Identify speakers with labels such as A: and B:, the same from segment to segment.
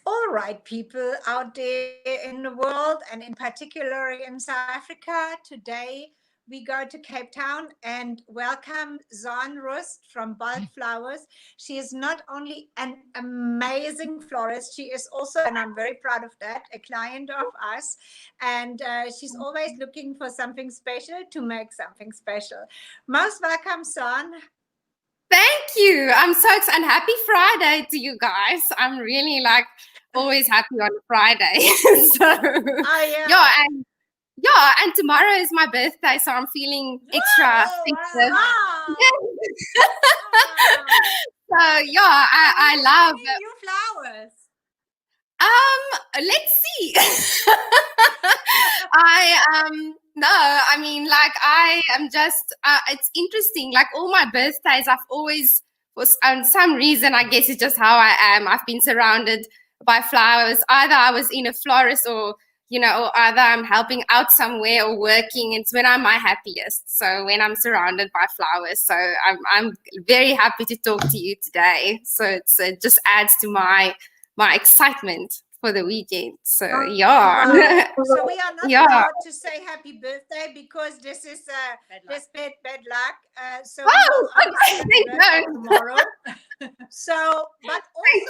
A: All right, people out there in the world, and in particular in South Africa, today we go to Cape Town and welcome Zahn Rust from Bulk Flowers. She is not only an amazing florist, she is also, and I'm very proud of that, a client of us. And she's always looking for something special to make something special. Most welcome, Zahn.
B: Thank you. I'm so excited. And happy Friday to you guys. I'm really always happy on Friday. So and tomorrow is my birthday, so I'm feeling extra festive.
A: Wow.
B: Yes. So I love
A: new flowers.
B: Let's see. I am just it's interesting. Like all my birthdays, I've always, for some reason, I guess it's just how I am, I've been surrounded by flowers. Either I was in a florist or either I'm helping out somewhere or working. It's when I'm my happiest. So when I'm surrounded by flowers. So I'm very happy to talk to you today. So it just adds to my excitement for the weekend. So
A: So we are not allowed to say happy birthday because this is bad luck. Tomorrow. But also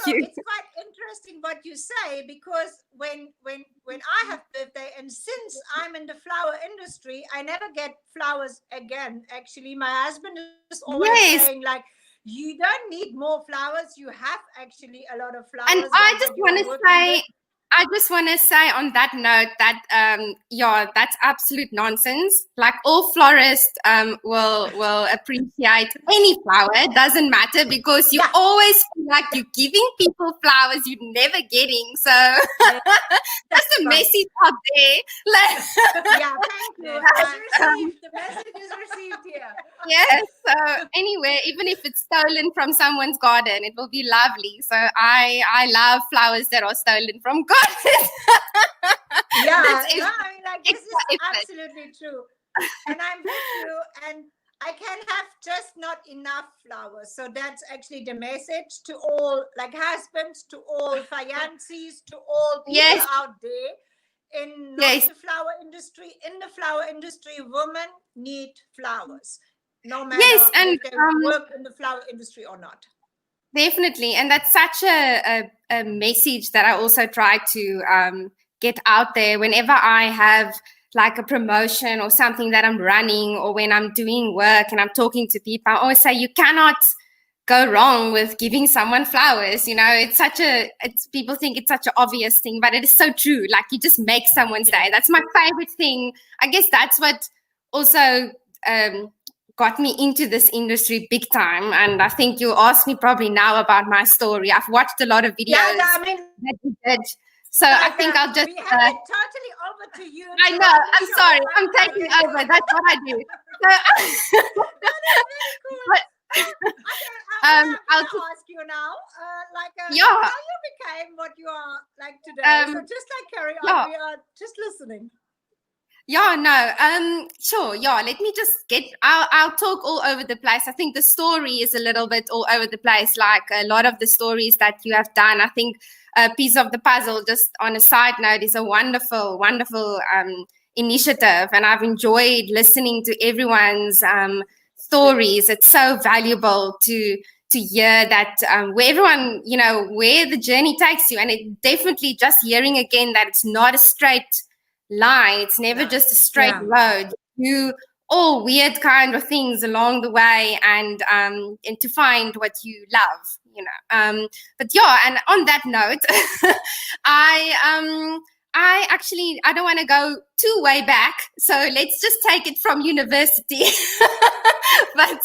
A: it's quite interesting what you say, because when I have birthday, and since I'm in the flower industry, I never get flowers again. Actually, my husband is always saying you don't need more flowers. You have actually a lot of flowers.
B: And I just want to say on that note that that's absolute nonsense. Like all florists will appreciate any flower. It doesn't matter, because you always feel like you're giving people flowers you're never getting. So that's a message out there.
A: Thank you. The message is received here.
B: Yes. So anyway, even if it's stolen from someone's garden, it will be lovely. So I love flowers that are stolen from gardens.
A: This is absolutely true. And I'm with you, and I can have just not enough flowers. So that's actually the message to all husbands, to all fiancés, to all people out there in the flower industry. In the flower industry, women need flowers, no matter if they work in the flower industry or not.
B: Definitely. And that's such a message that I also try to get out there whenever I have like a promotion or something that I'm running, or when I'm doing work and I'm talking to people. I always say you cannot go wrong with giving someone flowers. It's people think it's such an obvious thing, but it is so true. Like you just make someone's day. That's my favorite thing. I guess that's what also got me into this industry big time. And I think you'll ask me probably now about my story. I've watched a lot of videos that you did. So I think I'll just...
A: We have it totally over to you.
B: I know. I'm sorry. I'm taking over. That's what I do. So,
A: I'll ask you now, how you became what you are today. So just carry on. We are just listening.
B: Sure. Let me just I'll talk all over the place. I think the story is a little bit all over the place, like a lot of the stories that you have done. I think a piece of the puzzle, just on a side note, is a wonderful, wonderful initiative. And I've enjoyed listening to everyone's stories. It's so valuable to hear that where everyone, where the journey takes you. And it definitely just hearing again that it's not a straight line. It's never just a straight road. You all weird kind of things along the way, and to find what you love, and on that note, I don't want to go too way back, so let's just take it from university. But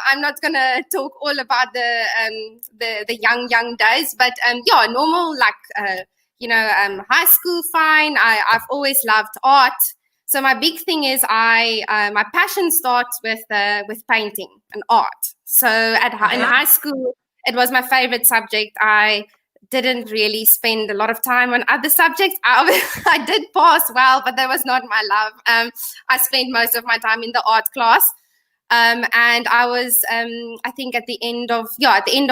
B: I'm not gonna talk all about the young days, but normal high school, fine. I've always loved art. So my big thing is my passion starts with painting and art. So in high school, it was my favorite subject. I didn't really spend a lot of time on other subjects. I did pass well, but that was not my love. I spent most of my time in the art class. And I was, I think at the end of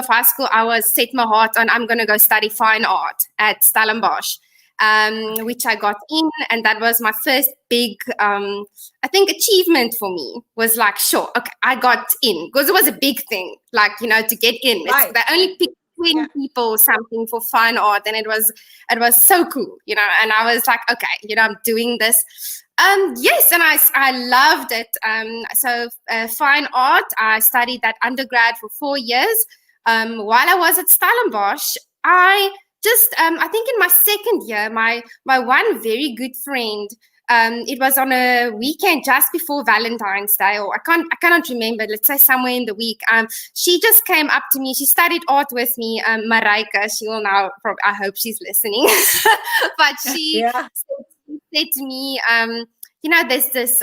B: high school, I was set my heart on, I'm going to go study fine art at Stellenbosch, which I got in. And that was my first big, I think, achievement for me was like, sure, okay, I got in, because it was a big thing, like, you know, to get in.
A: Right.
B: They only picked 20 people or something for fine art, and it was so cool, you know. And I was like, okay, you know, I'm doing this. Yes, and I loved it. So fine art, I studied that undergrad for 4 years. While I was at Stellenbosch, I think in my second year, my one very good friend, it was on a weekend just before Valentine's Day, or I cannot remember, let's say somewhere in the week. She just came up to me. She studied art with me, Mareike. She will now, I hope she's listening. But she said to me, you know, there's this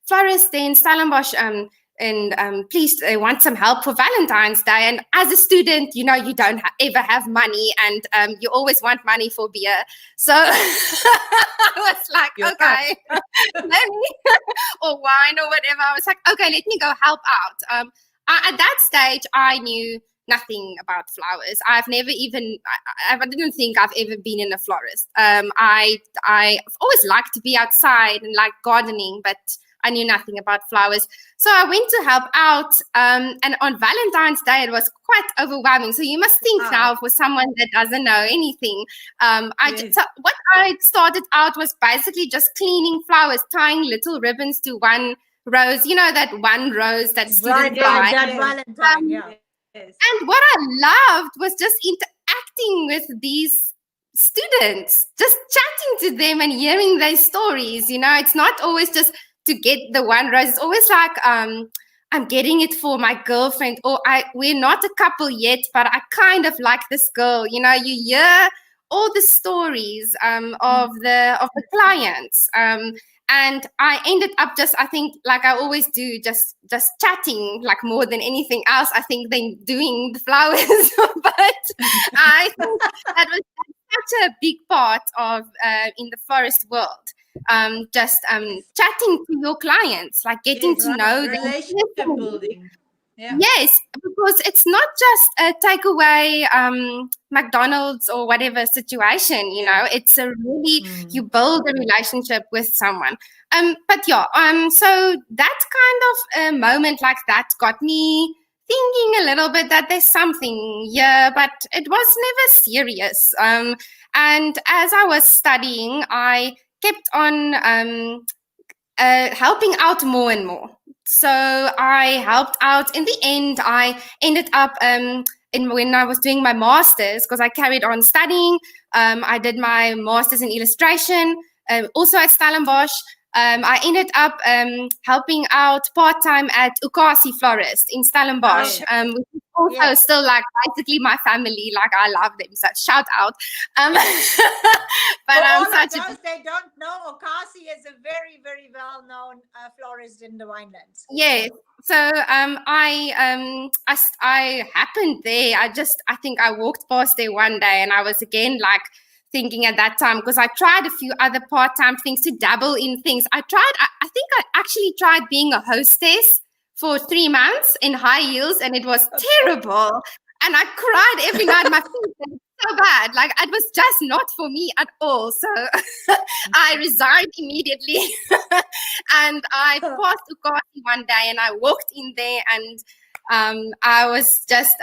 B: florist in Stellenbosch, and please, they want some help for Valentine's Day. And as a student, you know, you don't ever have money, and you always want money for beer. So I was like, okay, let me, or wine or whatever. I was like, okay, let me go help out. At that stage, I knew nothing about flowers. I've never even, I didn't think I've ever been in a florist. I've always liked to be outside and like gardening, but I knew nothing about flowers. So I went to help out. And on Valentine's Day, it was quite overwhelming. So you must think now for someone that doesn't know anything. So what I started out was basically just cleaning flowers, tying little ribbons to one rose, you know, that one rose that students buy.
A: Valentine,
B: And what I loved was just interacting with these students, just chatting to them and hearing their stories. You know, it's not always just to get the one rose. It's always like, I'm getting it for my girlfriend, or we're not a couple yet, but I kind of like this girl. You know, you hear all the stories of the clients. And I ended up just, I think, like I always do, just chatting, like more than anything else, I think, than doing the flowers. But I think that was such a big part of in the florist world. Just chatting to your clients, like getting to know them.
C: Relationship building. Yeah.
B: Yes, because it's not just a takeaway McDonald's or whatever situation, you know, it's a really, you build a relationship with someone. But yeah, so that kind of moment like that got me thinking a little bit that there's something here, but it was never serious. And as I was studying, I kept on helping out more and more. So I helped out. In the end, I ended up when I was doing my master's, because I carried on studying. I did my master's in illustration, also at Stellenbosch. I ended up helping out part-time at Ukasi Florist in Stellenbosch, which is also still like basically my family. Like, I love them, so shout out. But
A: I'm
B: such
A: those they don't know, Ukasi is a very, very well-known florist in the winelands.
B: Yes. So I happened there. I think I walked past there one day, and I was again like thinking at that time, because I tried a few other part-time things to dabble in things. I think I actually tried being a hostess for 3 months in high heels, and it was terrible. And I cried every night. My feet were so bad. Like, it was just not for me at all. So I resigned immediately. And I passed Ukasi one day, and I walked in there, and I was just,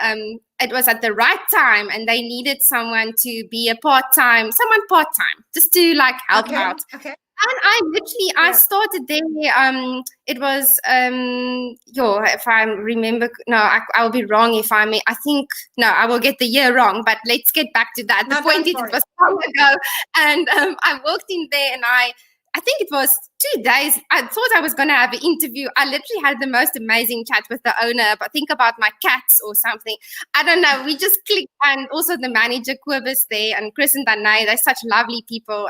B: it was at the right time, and they needed someone to be someone part-time, just to like help out.
A: Okay.
B: And I started there. It was, if I remember, no, I will be wrong if I think, no, I will get the year wrong, but let's get back to that. The point is, it was long ago. And I walked in there, and I think it was 2 days. I thought I was going to have an interview. I literally had the most amazing chat with the owner, but think about my cats or something. I don't know. We just clicked. And also the manager, Kobus, there, and Chris and Danae, they're such lovely people.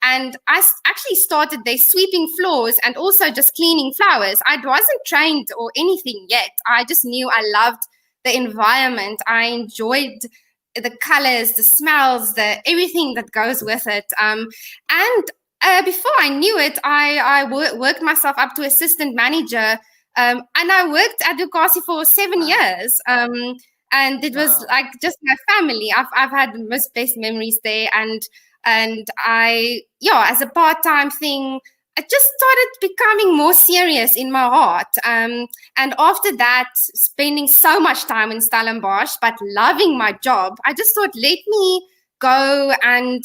B: And I actually started there sweeping floors and also just cleaning flowers. I wasn't trained or anything yet. I just knew I loved the environment. I enjoyed the colors, the smells, everything that goes with it. And before I knew it, I worked myself up to assistant manager And I worked at Ducati for 7 years. And it was like just my family. I've had the most best memories there. And I, as a part-time thing, I just started becoming more serious in my heart. And after that, spending so much time in Stellenbosch, but loving my job, I just thought, let me go and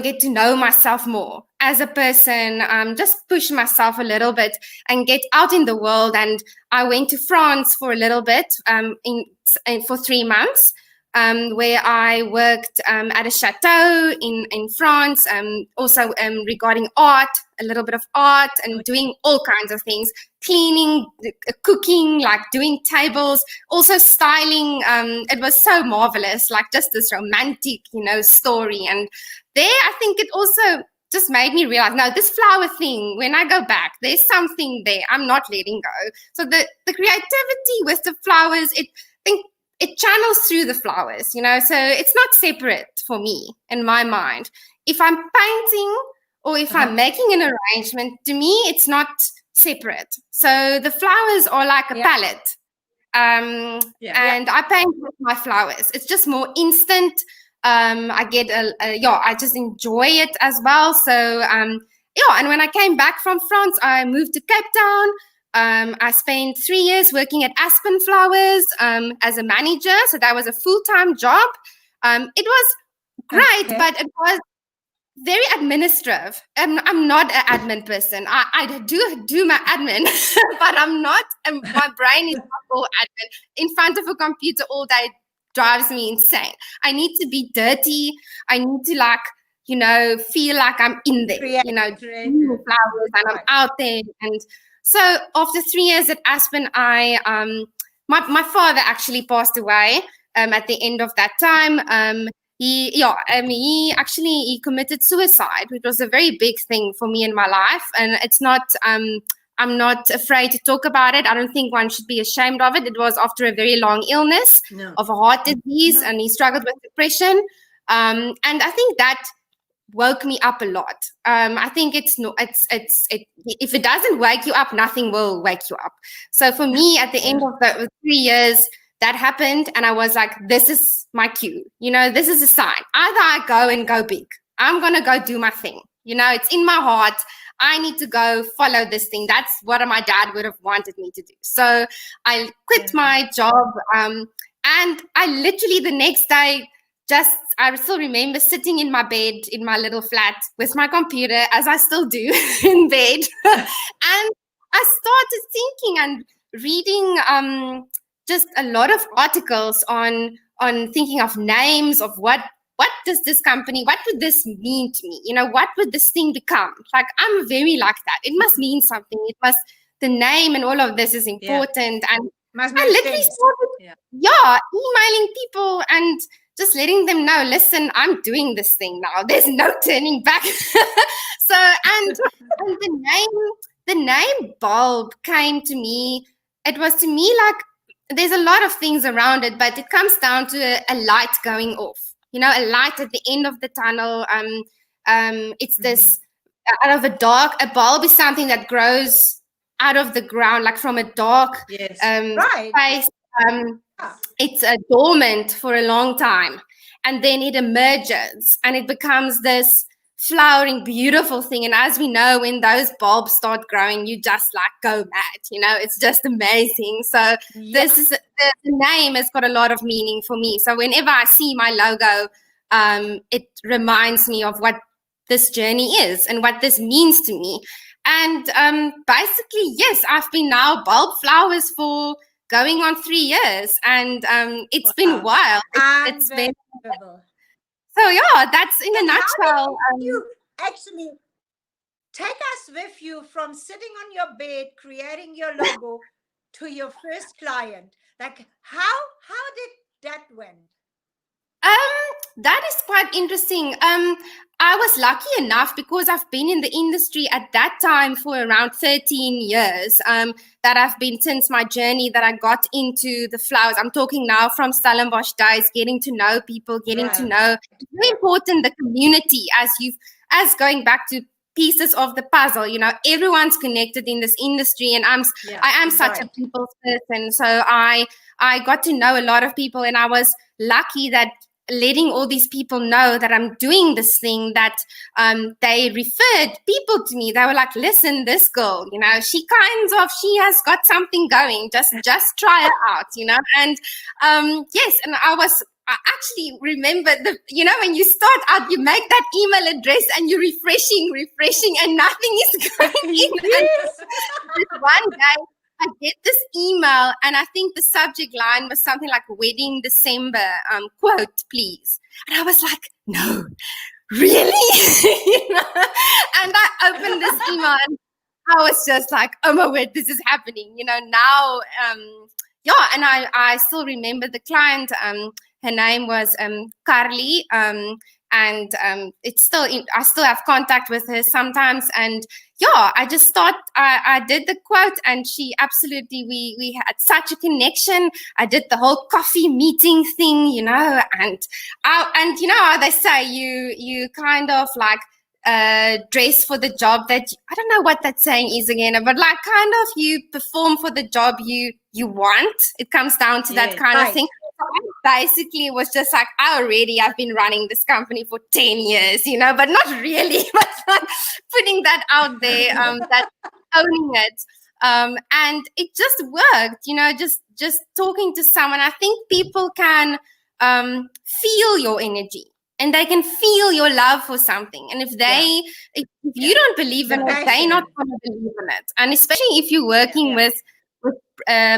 B: get to know myself more as a person, just push myself a little bit and get out in the world. And I went to France for a little bit, for 3 months, where I worked at a chateau in France, also regarding art, a little bit of art, and doing all kinds of things, cleaning, cooking, like doing tables, also styling. It was so marvelous, like just this romantic, story. And there, I think it also just made me realize, no, this flower thing, when I go back, there's something there. I'm not letting go. So the creativity with the flowers, I think it channels through the flowers, so it's not separate for me in my mind. If I'm painting or if I'm making an arrangement, to me, it's not separate. So the flowers are like a palette. And I paint with my flowers. It's just more instant. I get I just enjoy it as well. So and when I came back from France, I moved to Cape Town. I spent 3 years working at Aspen Flowers as a manager. So that was a full-time job. It was great, but it was very administrative. I'm not an admin person. I do my admin, but I'm not. My brain is not all admin. In front of a computer all day drives me insane. I need to be dirty. I need to feel like I'm in there, doing the flowers, and I'm out there. And so after 3 years at Aspen, my father actually passed away at the end of that time. He committed suicide, which was a very big thing for me in my life. And it's not, I'm not afraid to talk about it. I don't think one should be ashamed of it. It was after a very long illness of a heart disease, and he struggled with depression. And I think that woke me up a lot. I think if it doesn't wake you up, nothing will wake you up. So for me, at the end of the 3 years, that happened, and I was like, this is my cue. This is a sign. Either I go and go big. I'm going to go do my thing. It's in my heart. I need to go follow this thing. That's what my dad would have wanted me to do. So I quit my job, and I literally the next day, I still remember sitting in my bed in my little flat with my computer, as I still do in bed. And I started thinking and reading just a lot of articles on thinking of names of what does this company, what would this mean to me? What would this thing become? Like, I'm very like that. It must mean something. The name and all of this is important. And I literally started, emailing people and just letting them know, listen, I'm doing this thing now. There's no turning back. So, and the name bulb came to me. It was to me like, there's a lot of things around it, but it comes down to a light going off, a light at the end of the tunnel. It's this out of a bulb is something that grows out of the ground, like from a dark place. It's dormant for a long time, and then it emerges and it becomes this flowering, beautiful thing. And as we know, when those bulbs start growing, you just go mad. It's just amazing. So this is the name has got a lot of meaning for me. So whenever I see my logo, it reminds me of what this journey is and what this means to me. And basically, yes, I've been now bulb flowers for going on 3 years, and it's been wild. It's been. So that's in a nutshell.
A: You actually take us with you from sitting on your bed, creating your logo, to your first client. Like, how did that went?
B: That is quite interesting. I was lucky enough, because I've been in the industry at that time for around 13 years, that I've been since my journey that I got into the flowers. I'm talking now from Stellenbosch days, getting to know people, getting to know. It's very important, the community, as going back to pieces of the puzzle. Everyone's connected in this industry, and I am such a people's person. So I got to know a lot of people, and I was lucky that letting all these people know that I'm doing this thing, that they referred people to me. They were like, listen, this girl, she has got something going. Just try it out, and yes, and I actually remember when you start out, you make that email address and you're refreshing, and nothing is going in.
A: Yes.
B: And this one day, I get this email, and I think the subject line was something like "Wedding December, quote, please." And I was like, no, really? And I opened this email, and I was just like, oh my word, this is happening. Now, and I still remember the client. Her name was Carly, and it's still I still have contact with her sometimes. And I just thought I did the quote, and she absolutely, we had such a connection. I did the whole coffee meeting thing, and you know how they say you kind of like dress for the job that I don't know what that saying is again, but like kind of you perform for the job you want. It comes down to that kind of thing. Basically, it was just like I've been running this company for 10 years, but not really, but like putting that out there, that owning it. And it just worked, just talking to someone. I think people can feel your energy, and they can feel your love for something. And if you don't believe in it, they're not going to believe in it. And especially if you're working with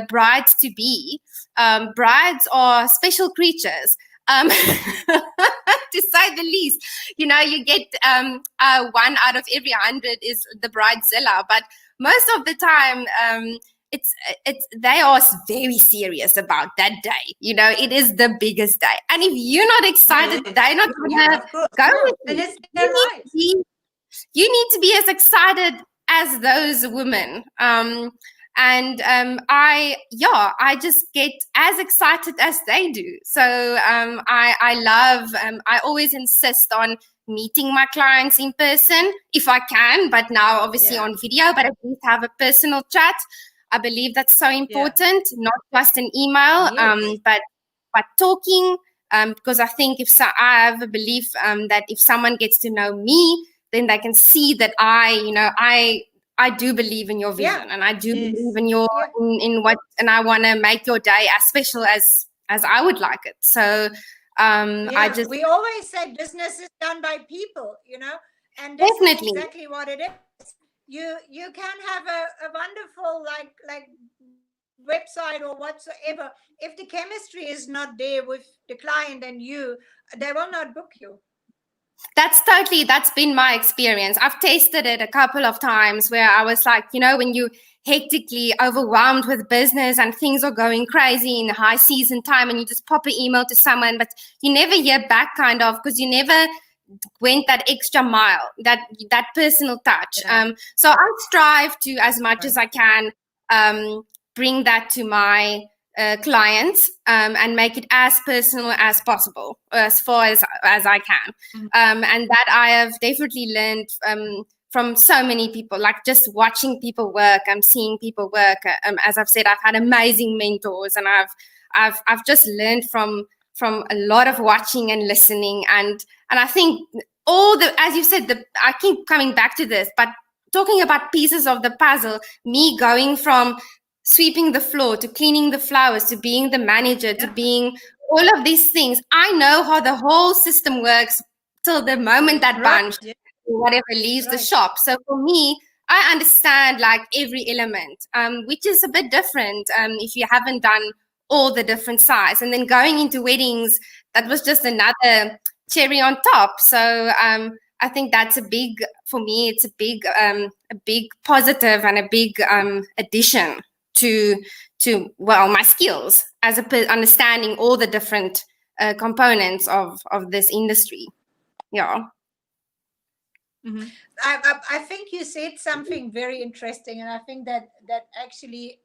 B: brides to be, brides are special creatures, to say the least. You get 1 out of every 100 is the bridezilla, but most of the time, they are very serious about that day. It is the biggest day, and if you're not excited, they're not gonna go with you. You need to be as excited as those women. And I just get as excited as they do. So I always insist on meeting my clients in person if I can, but now obviously on video, but at least have a personal chat. I believe that's so important, not just an email, but talking, because I think I have a belief that if someone gets to know me, then they can see that I do believe in your vision, and I do believe in your in what, and I want to make your day as special as I would like it. So
A: we always say business is done by people, and this is exactly what it is. You can have a wonderful like website or whatsoever. If the chemistry is not there with the client and you, they will not book you.
B: That's been my experience. I've tasted it a couple of times where I was like, when you hectically overwhelmed with business and things are going crazy in high season time, and you just pop an email to someone, but you never hear back, kind of, because you never went that extra mile, that personal touch. So I strive to, as much as I can, bring that to my clients, and make it as personal as possible, as far as I can. And that I have definitely learned from so many people, like just watching people work. I'm seeing people work. As I've said, I've had amazing mentors, and I've just learned from a lot of watching and listening. And I think as you said, I keep coming back to this, but talking about pieces of the puzzle, me going from sweeping the floor to cleaning the flowers to being the manager to being all of these things, I know how the whole system works till the moment that bunch or whatever leaves the shop. So for me, I understand like every element, which is a bit different if you haven't done all the different sides. And then going into weddings, that was just another cherry on top. So I think that's for me, it's a big positive and a big addition to my skills as understanding all the different components of this industry.
A: Mm-hmm. I think you said something very interesting, and I think that actually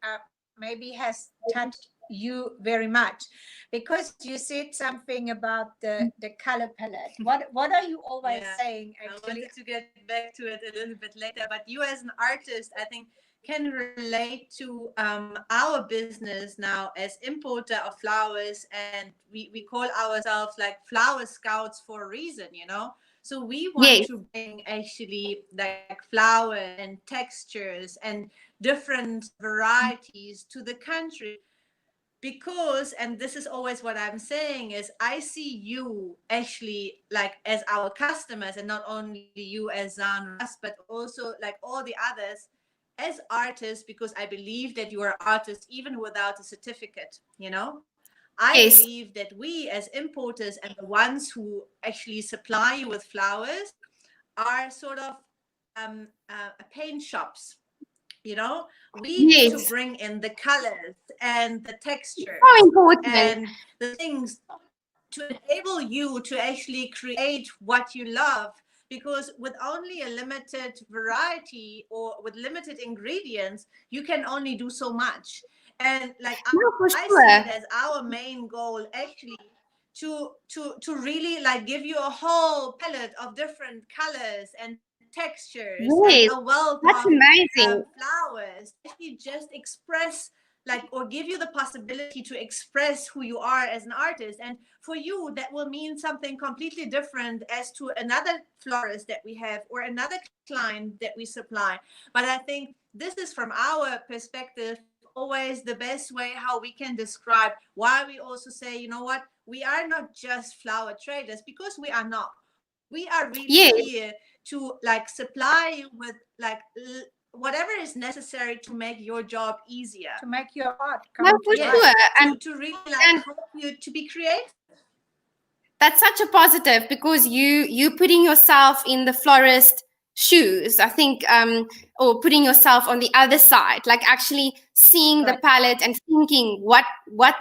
A: maybe has touched you very much, because you said something about the color palette. What are you always saying, actually?
C: I wanted to get back to it a little bit later, but you as an artist, I think, can relate to our business now as importer of flowers, and we call ourselves like flower scouts for a reason, you know. So we want
B: Yes,
C: to bring actually like flowers and textures and different varieties to the country, because, and this is always what I'm saying, is I see you actually like as our customers, and not only you as Zahn Rust, but also like all the others as artists, because I believe that you are artists even without a certificate, you know. I
B: yes,
C: believe that we as importers and the ones who actually supply you with flowers are sort of paint shops, you know. We need to
B: yes.
C: bring in the colors and the
B: So
C: textures
B: important.
C: and the things to enable you to actually create what you love, because with only a limited variety or with limited ingredients you can only do so much. And like
B: No, for
C: I see it
B: sure.
C: as our main goal actually to really like give you a whole palette of different colors and textures and a
B: Yes,
C: wealth of
B: that's amazing.
C: flowers, actually just express like, or give you the possibility to express who you are as an artist. And for you that will mean something completely different as to another florist that we have or another client that we supply. But I think this is from our perspective always the best way how we can describe why we also say, you know what, we are not just flower traders, because we are not. We are really
B: Yes.
C: here to like supply you with like whatever is necessary to make your job easier.
A: To make your art
B: No,
A: come to
B: for
C: Yes,
A: life.
B: sure.
C: to really like
B: And
C: help you to be creative.
B: that's such a positive, because you putting yourself in the florist shoes, I think, or putting yourself on the other side, like actually seeing the
A: Right.
B: palette and thinking what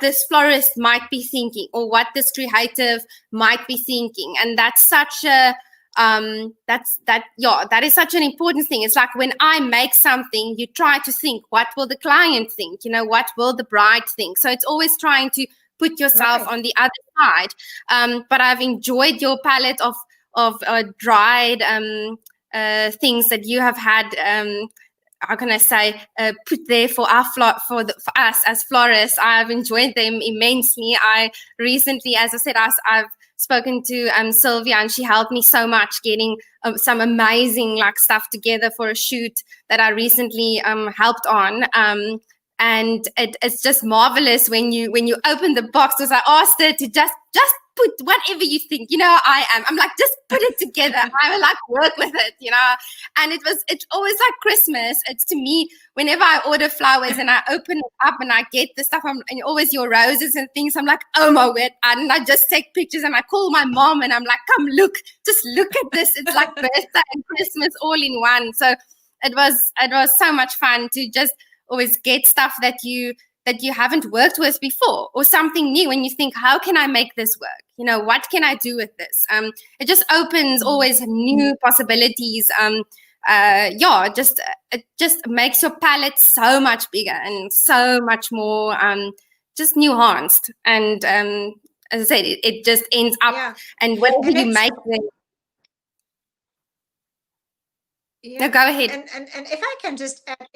B: this florist might be thinking, or what this creative might be thinking. And that's such a that is such an important thing. It's like when I make something, you try to think, what will the client think, you know, what will the bride think? So it's always trying to put yourself
A: Right.
B: on the other side. But I've enjoyed your palette of dried things that you have had. How can I say, put there for our for us as florists. I've enjoyed them immensely. I recently, as I said, I've spoken to Sylvia, and she helped me so much getting some amazing like stuff together for a shoot that I recently helped on. And it's just marvelous when you open the box, because I asked her to just put whatever you think, you know. I'm like, just put it together. I will like work with it, you know. And it's always like Christmas. It's to me, whenever I order flowers and I open it up and I get the stuff, and always your roses and things, I'm like, oh my word. And I just take pictures and I call my mom and I'm like, come look, just look at this. It's like birthday and Christmas all in one. So it was so much fun to just always get stuff that you haven't worked with before, or something new, and you think, how can I make this work, you know, what can I do with this? It just opens always new possibilities. It just makes your palette so much bigger and so much more just nuanced. And as I said, it just ends up,
A: Yeah.
B: and whatever
A: And
B: you
A: it's
B: make then. No,
A: yeah.
B: go ahead.
A: And if I can just add,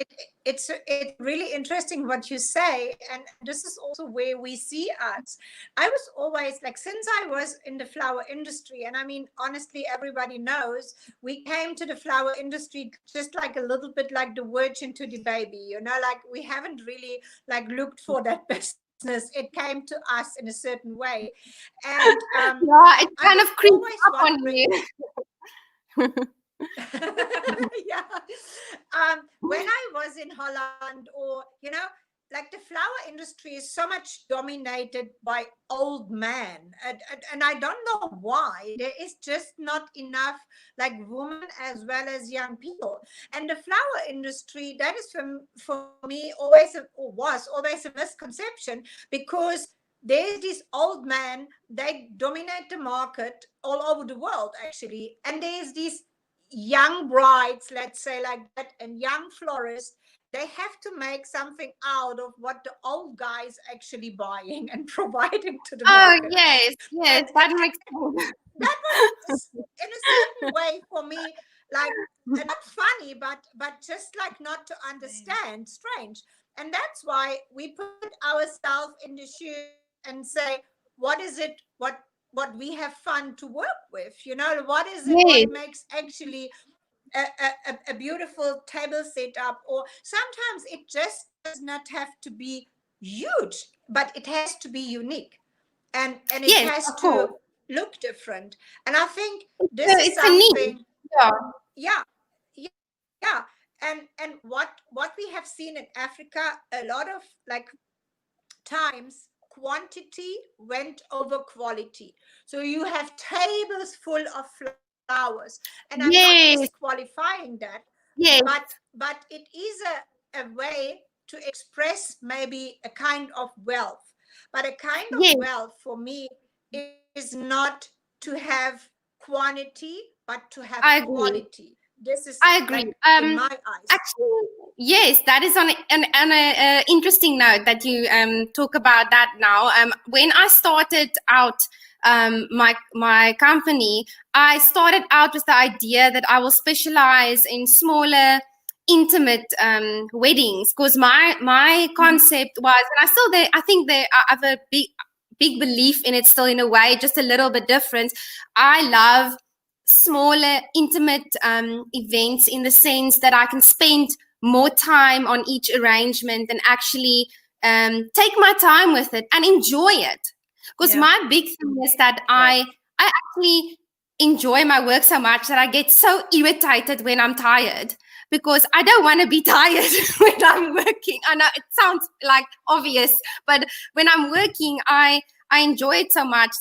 A: it's really interesting what you say, and this is also where we see us. I was always like, since I was in the flower industry, and I mean honestly, everybody knows we came to the flower industry just like a little bit like the virgin to the baby, you know, like we haven't really like looked for that business. It came to us in a certain way. And
B: Yeah, it
A: I
B: kind
A: was
B: of creeps
A: always
B: up on
A: wondering.
B: you.
A: Yeah. When I was in Holland, or, you know, like the flower industry is so much dominated by old men. And I don't know why. There is just not enough like women as well as young people. And the flower industry, that is for me always or was always a misconception, because there's these old men, they dominate the market all over the world actually. And there's these young brides, let's say like that, and young florists, they have to make something out of what the old guys actually buying and providing to the
B: Oh,
A: market.
B: yes,
A: And
B: that makes sense.
A: that was in a certain way for me, like, not funny, but just like not to understand, strange. And that's why we put ourselves in the shoes and say, what is it, what we have fun to work with, what is it,
B: Yes,
A: what makes actually a beautiful table setup. Or sometimes it just does not have to be huge, but it has to be unique, and it
B: yes,
A: has
B: of
A: to
B: course.
A: look different. And I think
B: So
A: this is
B: it's a need.
A: something,
B: Yeah.
A: yeah, yeah. And what we have seen in Africa a lot of, like, times, quantity went over quality. So you have tables full of flowers, and I'm not
B: Yes,
A: disqualifying that,
B: yes,
A: but it is a way to express maybe a kind of wealth. But a kind of
B: yes.
A: wealth for me is not to have quantity, but to have
B: I agree.
A: quality. This is,
B: I
A: like,
B: agree.
A: in my eyes.
B: Actually, yes, that is on a interesting note that you talk about that now. When I started out my company, I started out with the idea that I will specialize in smaller, intimate weddings, because my concept was, and I still there. I think I have a big belief in it still, in a way, just a little bit different. I love smaller, intimate events, in the sense that I can spend more time on each arrangement and actually take my time with it and enjoy it. Because
C: Yeah.
B: my big thing is that
C: Right.
B: I actually enjoy my work so much that I get so irritated when I'm tired, because I don't want to be tired when I'm working. I know it sounds like obvious, but when I'm working, I enjoy it so much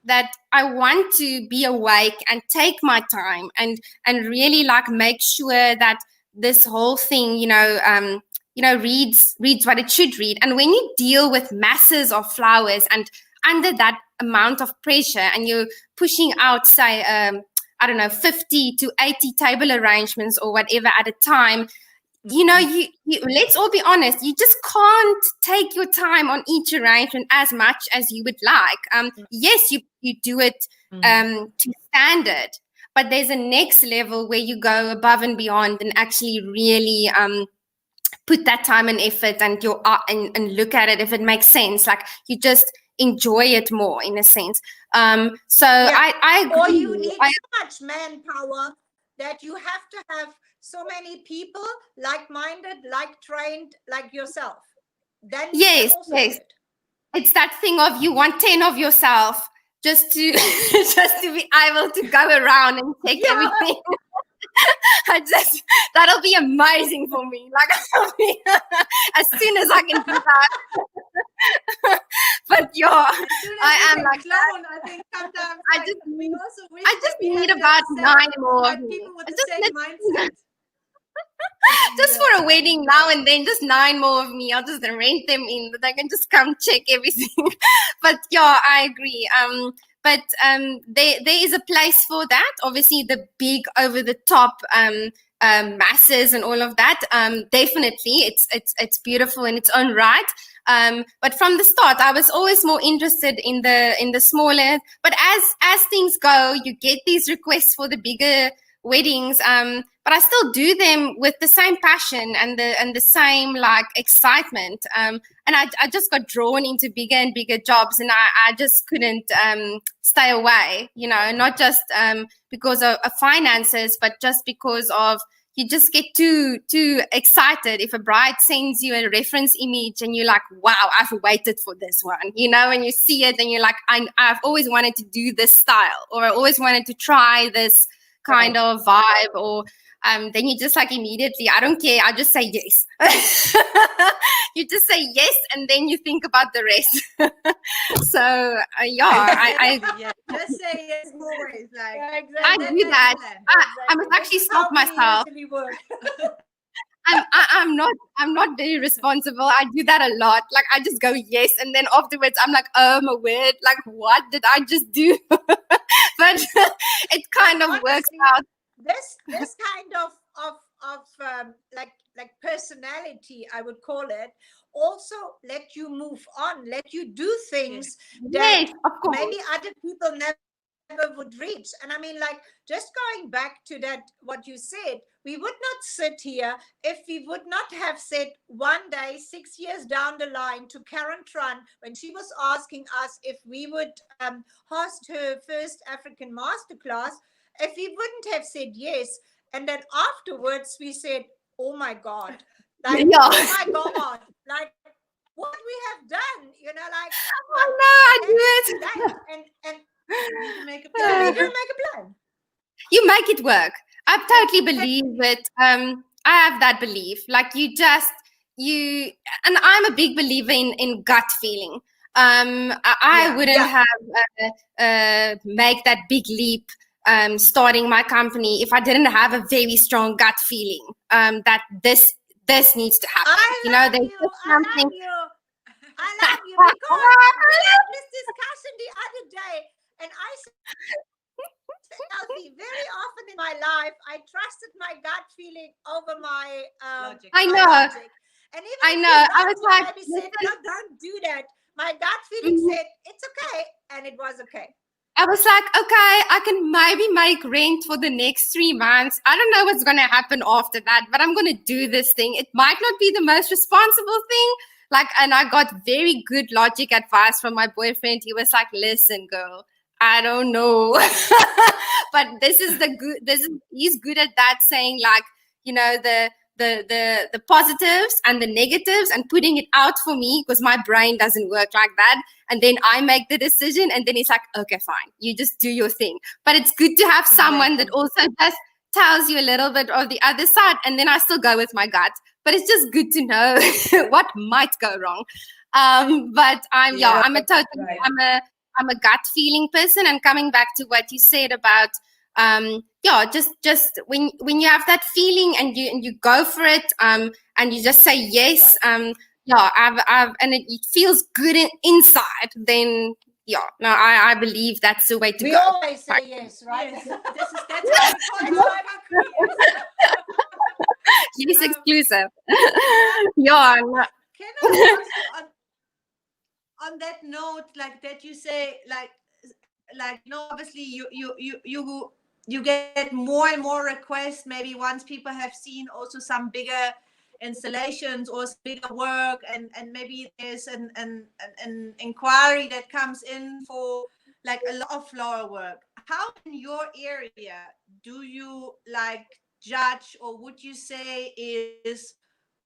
B: that I want to be awake and take my time and really, like, make sure that this whole thing, reads what it should read. And when you deal with masses of flowers and under that amount of pressure, and you're pushing out, say, I don't know, 50 to 80 table arrangements or whatever at a time, you let's all be honest, you just can't take your time on each arrangement as much as you would like. Yes, you do it to standard, but there's a next level where you go above and beyond and actually really put that time and effort and your and look at it if it makes sense. Like, you just enjoy it more, in a sense. So
A: Yeah.
B: I
A: Or
B: agree.
A: you need so much manpower that you have to have so many people like-minded, like-trained, like yourself. Then you can
B: Yes,
A: also do
B: yes.
A: it.
B: It's that thing of, you want 10 of yourself just to just to be able to go around and check
A: Yeah.
B: everything. That'll be amazing for me. Like, as soon as I can do that. But yeah,
C: As soon as
B: I
C: we
B: am
C: can
B: like that.
C: clone, I think sometimes
B: I
C: like,
B: just
C: we
B: need,
C: also wish
B: I
C: that
B: just
C: we
B: need
C: had
B: about
C: just
B: 9 more of
C: like
B: you.
C: people with the
B: Just
C: same
B: let
C: mindset.
B: just for a wedding now and then, just 9 more of me. I'll just rent them in, that I can just come check everything. But yeah, I agree. But there is a place for that. Obviously, the big over the top masses and all of that. Definitely, it's beautiful in its own right. But from the start, I was always more interested in the smaller. But as things go, you get these requests for the bigger weddings. But I still do them with the same passion and the same, like, excitement. And I just got drawn into bigger and bigger jobs, and I just couldn't stay away. Not just because of finances, but just because of, you just get too excited if a bride sends you a reference image and you're like, wow, I've waited for this one, and you see it and you're like, I've always wanted to do this style, or I always wanted to try this kind of vibe, or then you just, like, immediately, I don't care, I just say yes. You just say yes, and then you think about the rest. So yeah, I
C: Yeah, just say yes always. Like,
A: Yeah,
B: I
A: exactly.
B: do that. I must
A: This
B: actually
A: is
B: stop
A: how we
B: myself.
A: usually work.
B: I'm not very responsible. I do that a lot. Like, I just go yes, and then afterwards I'm like, oh my word, like, what did I just do? But it kind of works
A: Honestly,
B: out.
A: this kind of like personality, I would call it, also let you move on, let you do things that
B: Yes, of course.
A: maybe other people never would reach. And I mean, like, just going back to that, what you said, we would not sit here if we would not have said one day, 6 years down the line, to Karen Tran, when she was asking us if we would host her first African masterclass, if we wouldn't have said yes. And then afterwards we said, oh my God, like,
B: Yeah.
A: oh my God, like, what we have done, like, but
B: Oh no, I do
A: that,
B: it.
A: and
C: You need to make a
A: yeah, we
C: plan.
A: do make a plan.
B: You make it work. I totally believe it. I have that belief. Like and I'm a big believer in gut feeling. I wouldn't have make that big leap starting my company if I didn't have a very strong gut feeling that this needs to happen.
A: I
B: There's just something.
A: I love you because we had this discussion the other day, and I said, Elfie, very often in my life, I trusted my gut feeling over my
C: Logic.
B: I
A: my
B: know.
A: logic. And even
B: I
A: if
B: know.
A: your
B: I
A: gut
B: was
A: would
B: like,
A: maybe said,
B: listen.
A: no, don't do that, my gut feeling
B: Mhm.
A: said, it's okay. And it was okay.
B: I was like, okay, I can maybe make rent for the next 3 months. I don't know what's going to happen after that, but I'm going to do this thing. It might not be the most responsible thing. And I got very good logic advice from my boyfriend. He was like, listen, girl, I don't know. But he's good at that, saying like, the positives and the negatives and putting it out for me, because my brain doesn't work like that. And then I make the decision, and then it's like, okay, fine, you just do your thing. But it's good to have someone that also just tells you a little bit of the other side, and then I still go with my gut. But it's just good to know what might go wrong. But I'm a total,
A: Right.
B: I'm a gut feeling person. And coming back to what you said about just when you have that feeling and you go for it, and you just say yes, and it feels good inside, then I believe that's the way to
A: We
B: go.
A: always say yes, right?
C: Yes, that's how we call it.
B: Yes,
C: Um,
B: exclusive.
C: Yeah.
B: No.
C: Can I ask you on that note, like that you say, obviously you get more and more requests. Maybe once people have seen also some bigger installations or bigger work, and maybe there's an inquiry that comes in for like a lot of floral work. How in your area do you like judge, or would you say is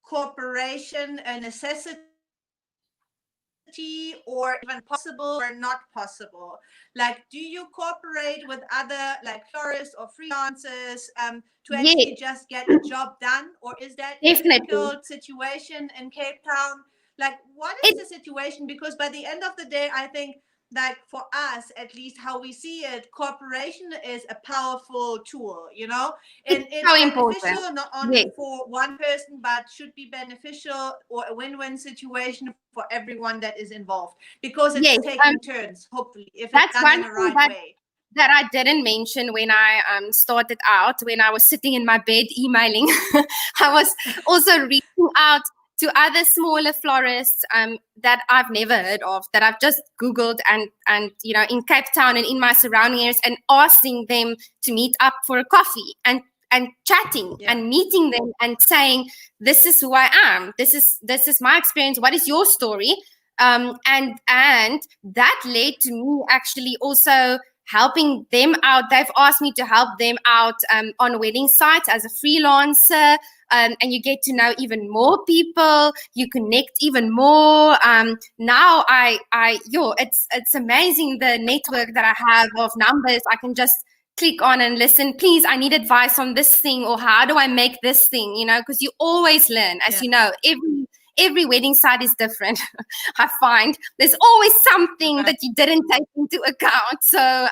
C: cooperation a necessity, or even possible or not possible? Like, do you cooperate with other like florists or freelancers to
B: Yes,
C: actually just get a job done, or is that a
B: definitely.
C: difficult situation in Cape Town? Like, what is the situation? Because by the end of the day, I think, like, for us at least, how we see it, cooperation is a powerful tool, and it's
B: so important.
C: beneficial not only for one person, but should be beneficial or a win-win situation for everyone that is involved, because it's taking turns, hopefully, if it's
B: That's
C: done
B: one
C: in the
B: thing
C: right way.
B: that I didn't mention when I started out, when I was sitting in my bed emailing. I was also reaching out to other smaller florists that I've never heard of, that I've just Googled and in Cape Town and in my surrounding areas, and asking them to meet up for a coffee and chatting and meeting them and saying, this is who I am. This is my experience. What is your story? And that led to me actually also helping them out. They've asked me to help them out on wedding sites as a freelancer, and you get to know even more people. You connect even more. Now it's amazing, the network that I have of numbers. I can just click on and listen. Please, I need advice on this thing, or how do I make this thing? Because you always learn, as you know. Every wedding site is different. I find there's always something that you didn't take into account. So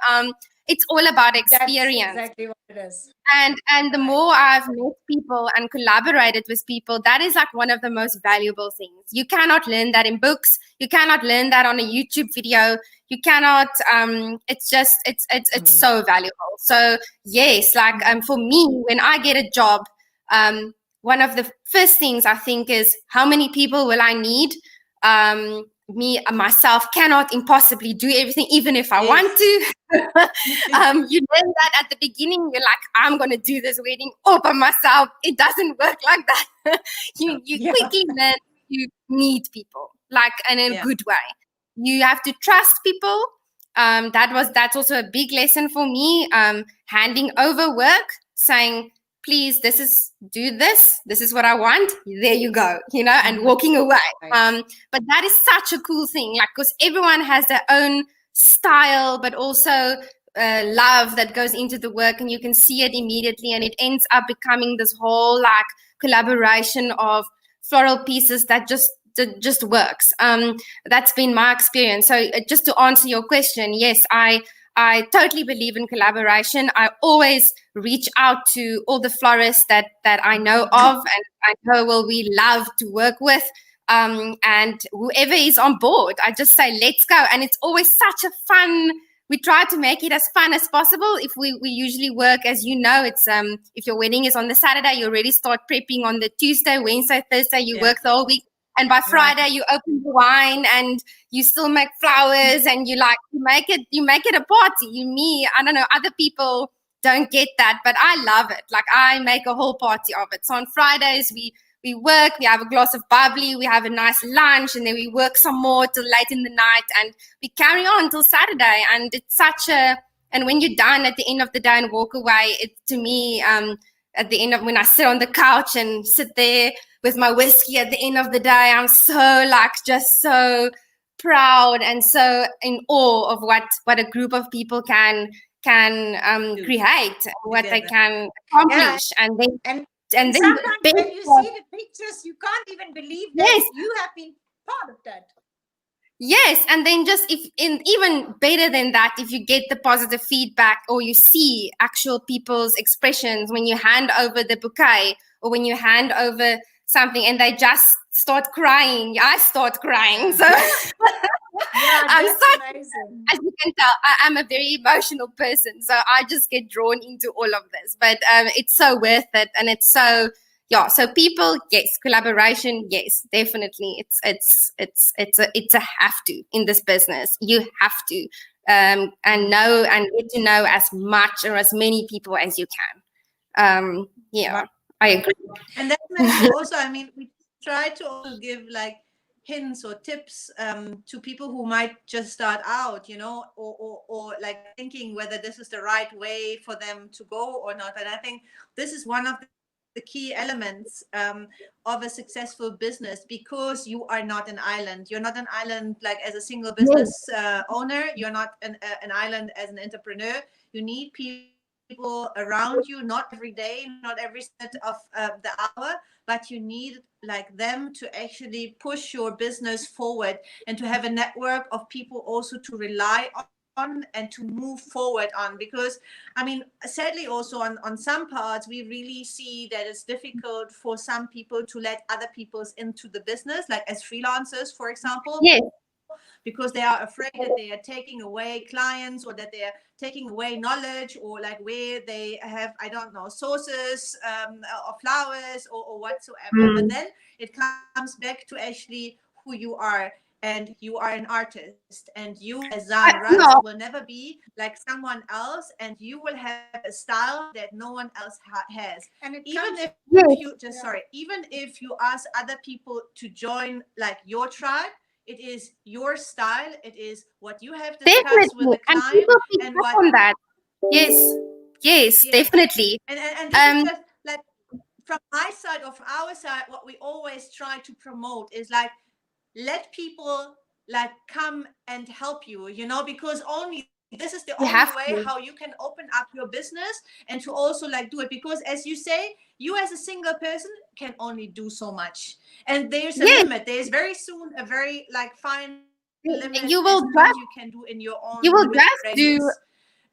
B: it's all about experience.
A: That's exactly what it is.
B: And the more I've met people and collaborated with people, that is like one of the most valuable things. You cannot learn that in books. You cannot learn that on a YouTube video. You cannot. It's so valuable. So yes, like for me, when I get a job, one of the first things I think is, how many people will I need? Me myself cannot impossibly do everything, even if I want to. You learn that at the beginning. You're like, I'm going to do this wedding all by myself. It doesn't work like that. you quickly learn you need people, like, and in a good way. You have to trust people. That's also a big lesson for me. Handing over work, saying, please, this is what I want. There you go, and walking away. But that is such a cool thing, like, because everyone has their own style, but also love that goes into the work, and you can see it immediately, and it ends up becoming this whole like collaboration of floral pieces that just works. That's been my experience. So just to answer your question, yes, I totally believe in collaboration. I always reach out to all the florists that I know of and I know will we love to work with. And whoever is on board, I just say, let's go. And it's always such a fun, we try to make it as fun as possible. If we usually work, as you know, it's if your wedding is on the Saturday, you already start prepping on the Tuesday, Wednesday, Thursday, you work the whole week. And by Friday, you open the wine and you still make flowers and you make it a party. I don't know, other people don't get that, but I love it. Like, I make a whole party of it. So on Fridays, we work, we have a glass of bubbly, we have a nice lunch, and then we work some more till late in the night, and we carry on till Saturday. And it's and when you're done at the end of the day and walk away, it, to me, at the end of, when I sit on the couch and sit there with my whiskey at the end of the day, I'm so just so proud and so in awe of what a group of people can create, what they can accomplish. And then
A: sometimes when you see the pictures, you can't even believe that you have been part of that.
B: Yes, and then even better than that, if you get the positive feedback or you see actual people's expressions when you hand over the bouquet or when you hand over something and they just start crying, I start crying. So
A: amazing.
B: As you can tell, I'm a very emotional person, so I just get drawn into all of this. But it's so worth it, and it's so. Yeah, so people, yes, collaboration, yes, definitely. It's a have to in this business. You have to and know and get to know as much or as many people as you can. I agree.
C: And that's also, I mean, we try to also give hints or tips to people who might just start out, or thinking whether this is the right way for them to go or not. And I think this is one of the key elements of a successful business, because you are not an island. You're not an island as a single business owner. You're not an island as an entrepreneur. You need people around you, not every day, not every set of the hour, but you need them to actually push your business forward and to have a network of people also to rely on and to move forward on. Because I mean, sadly also on some parts we really see that it's difficult for some people to let other people into the business, like as freelancers, for example. Because they are afraid that they are taking away clients, or that they are taking away knowledge, or where they have, I don't know, sources of flowers or whatsoever. But then it comes back to actually who you are. And you are an artist, and you as Zahn Rust will never be like someone else, and you will have a style that no one else has. And even if you ask other people to join your tribe, it is your style, it is what you have discussed with the client, and what
B: on that. Yes, definitely.
C: And this is just from my side or from our side, what we always try to promote is let people come and help you, because only this is the only way how you can open up your business and to also do it. Because as you say, you as a single person can only do so much, and there's a limit. There's very soon a very fine limit.
B: You will
C: you can do in your own.
B: You will just do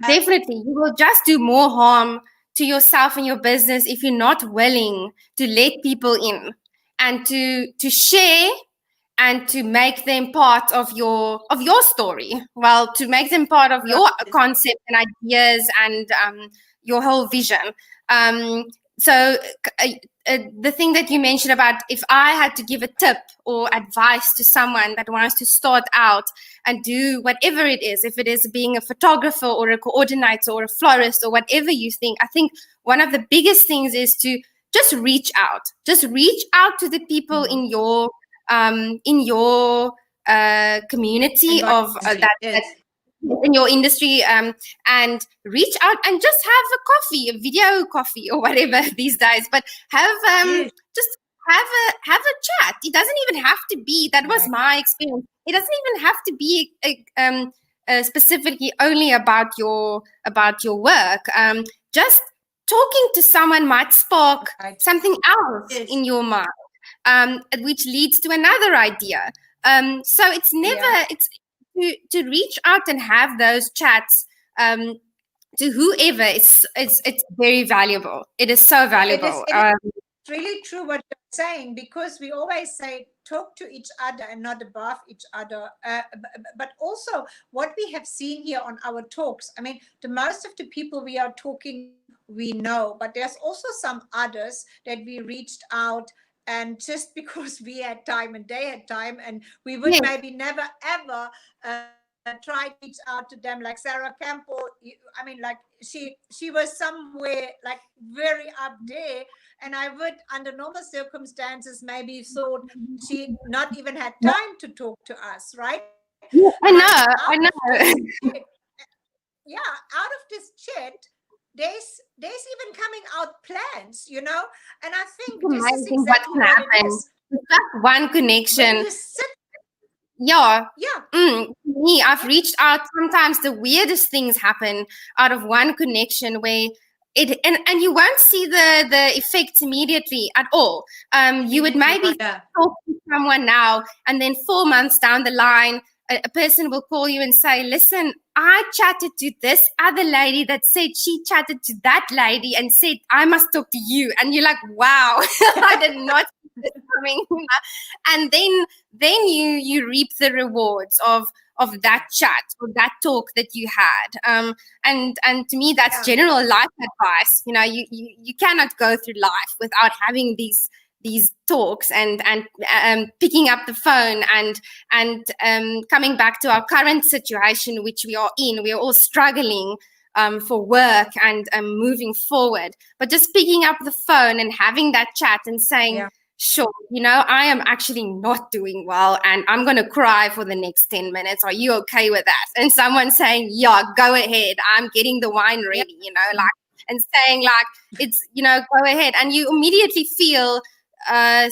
B: definitely. You will just do more harm to yourself and your business if you're not willing to let people in and to share and to make them part of your story. Well, to make them part of your concept and ideas and your whole vision. so the thing that you mentioned about if I had to give a tip or advice to someone that wants to start out and do whatever it is, if it is being a photographer or a coordinator or a florist or whatever you think, I think one of the biggest things is to just reach out. Just reach out to the people in your community of that in your industry, and reach out and just have a coffee, a video coffee or whatever these days, but have just have a chat. It doesn't even have to be, that was my experience, it doesn't even have to be specifically only about your work. Just talking to someone might spark something else in your mind, which leads to another idea. So it's never it's to reach out and have those chats to whoever. It's very valuable. It is so valuable.
A: It's really true what you're saying, because we always say talk to each other and not above each other. But also what we have seen here on our talks, I mean, the most of the people we are talking, we know, but there's also some others that we reached out, and just because we had time and they had time, and we would maybe never ever try to reach out to them, like Sarah Campbell. I mean, like she was somewhere like very up there, and I would, under normal circumstances, maybe thought she not even had time to talk to us, right?
B: Yeah, I know.
A: Yeah, out of this chat, there's even coming out plans, you know, and I think this is exactly what it is.
B: Just one connection. Me, I've reached out. Sometimes the weirdest things happen out of one connection, where it and you won't see the effects immediately at all. You would maybe talk to someone now, and then 4 months down the line, a person will call you and say, listen, I chatted to this other lady that said she chatted to that lady and said, I must talk to you. And you're like, wow, I did not see this coming. And then you reap the rewards of that chat or that talk that you had. And to me, that's general life advice. You know, you cannot go through life without having these talks and picking up the phone and coming back to our current situation, which we are in. We are all struggling for work and moving forward, but just picking up the phone and having that chat and saying, sure, you know, I am actually not doing well and I'm going to cry for the next 10 minutes. Are you okay with that? And someone saying, yeah, go ahead. I'm getting the wine ready, you know, like, and saying like, it's, you know, go ahead. And you immediately feel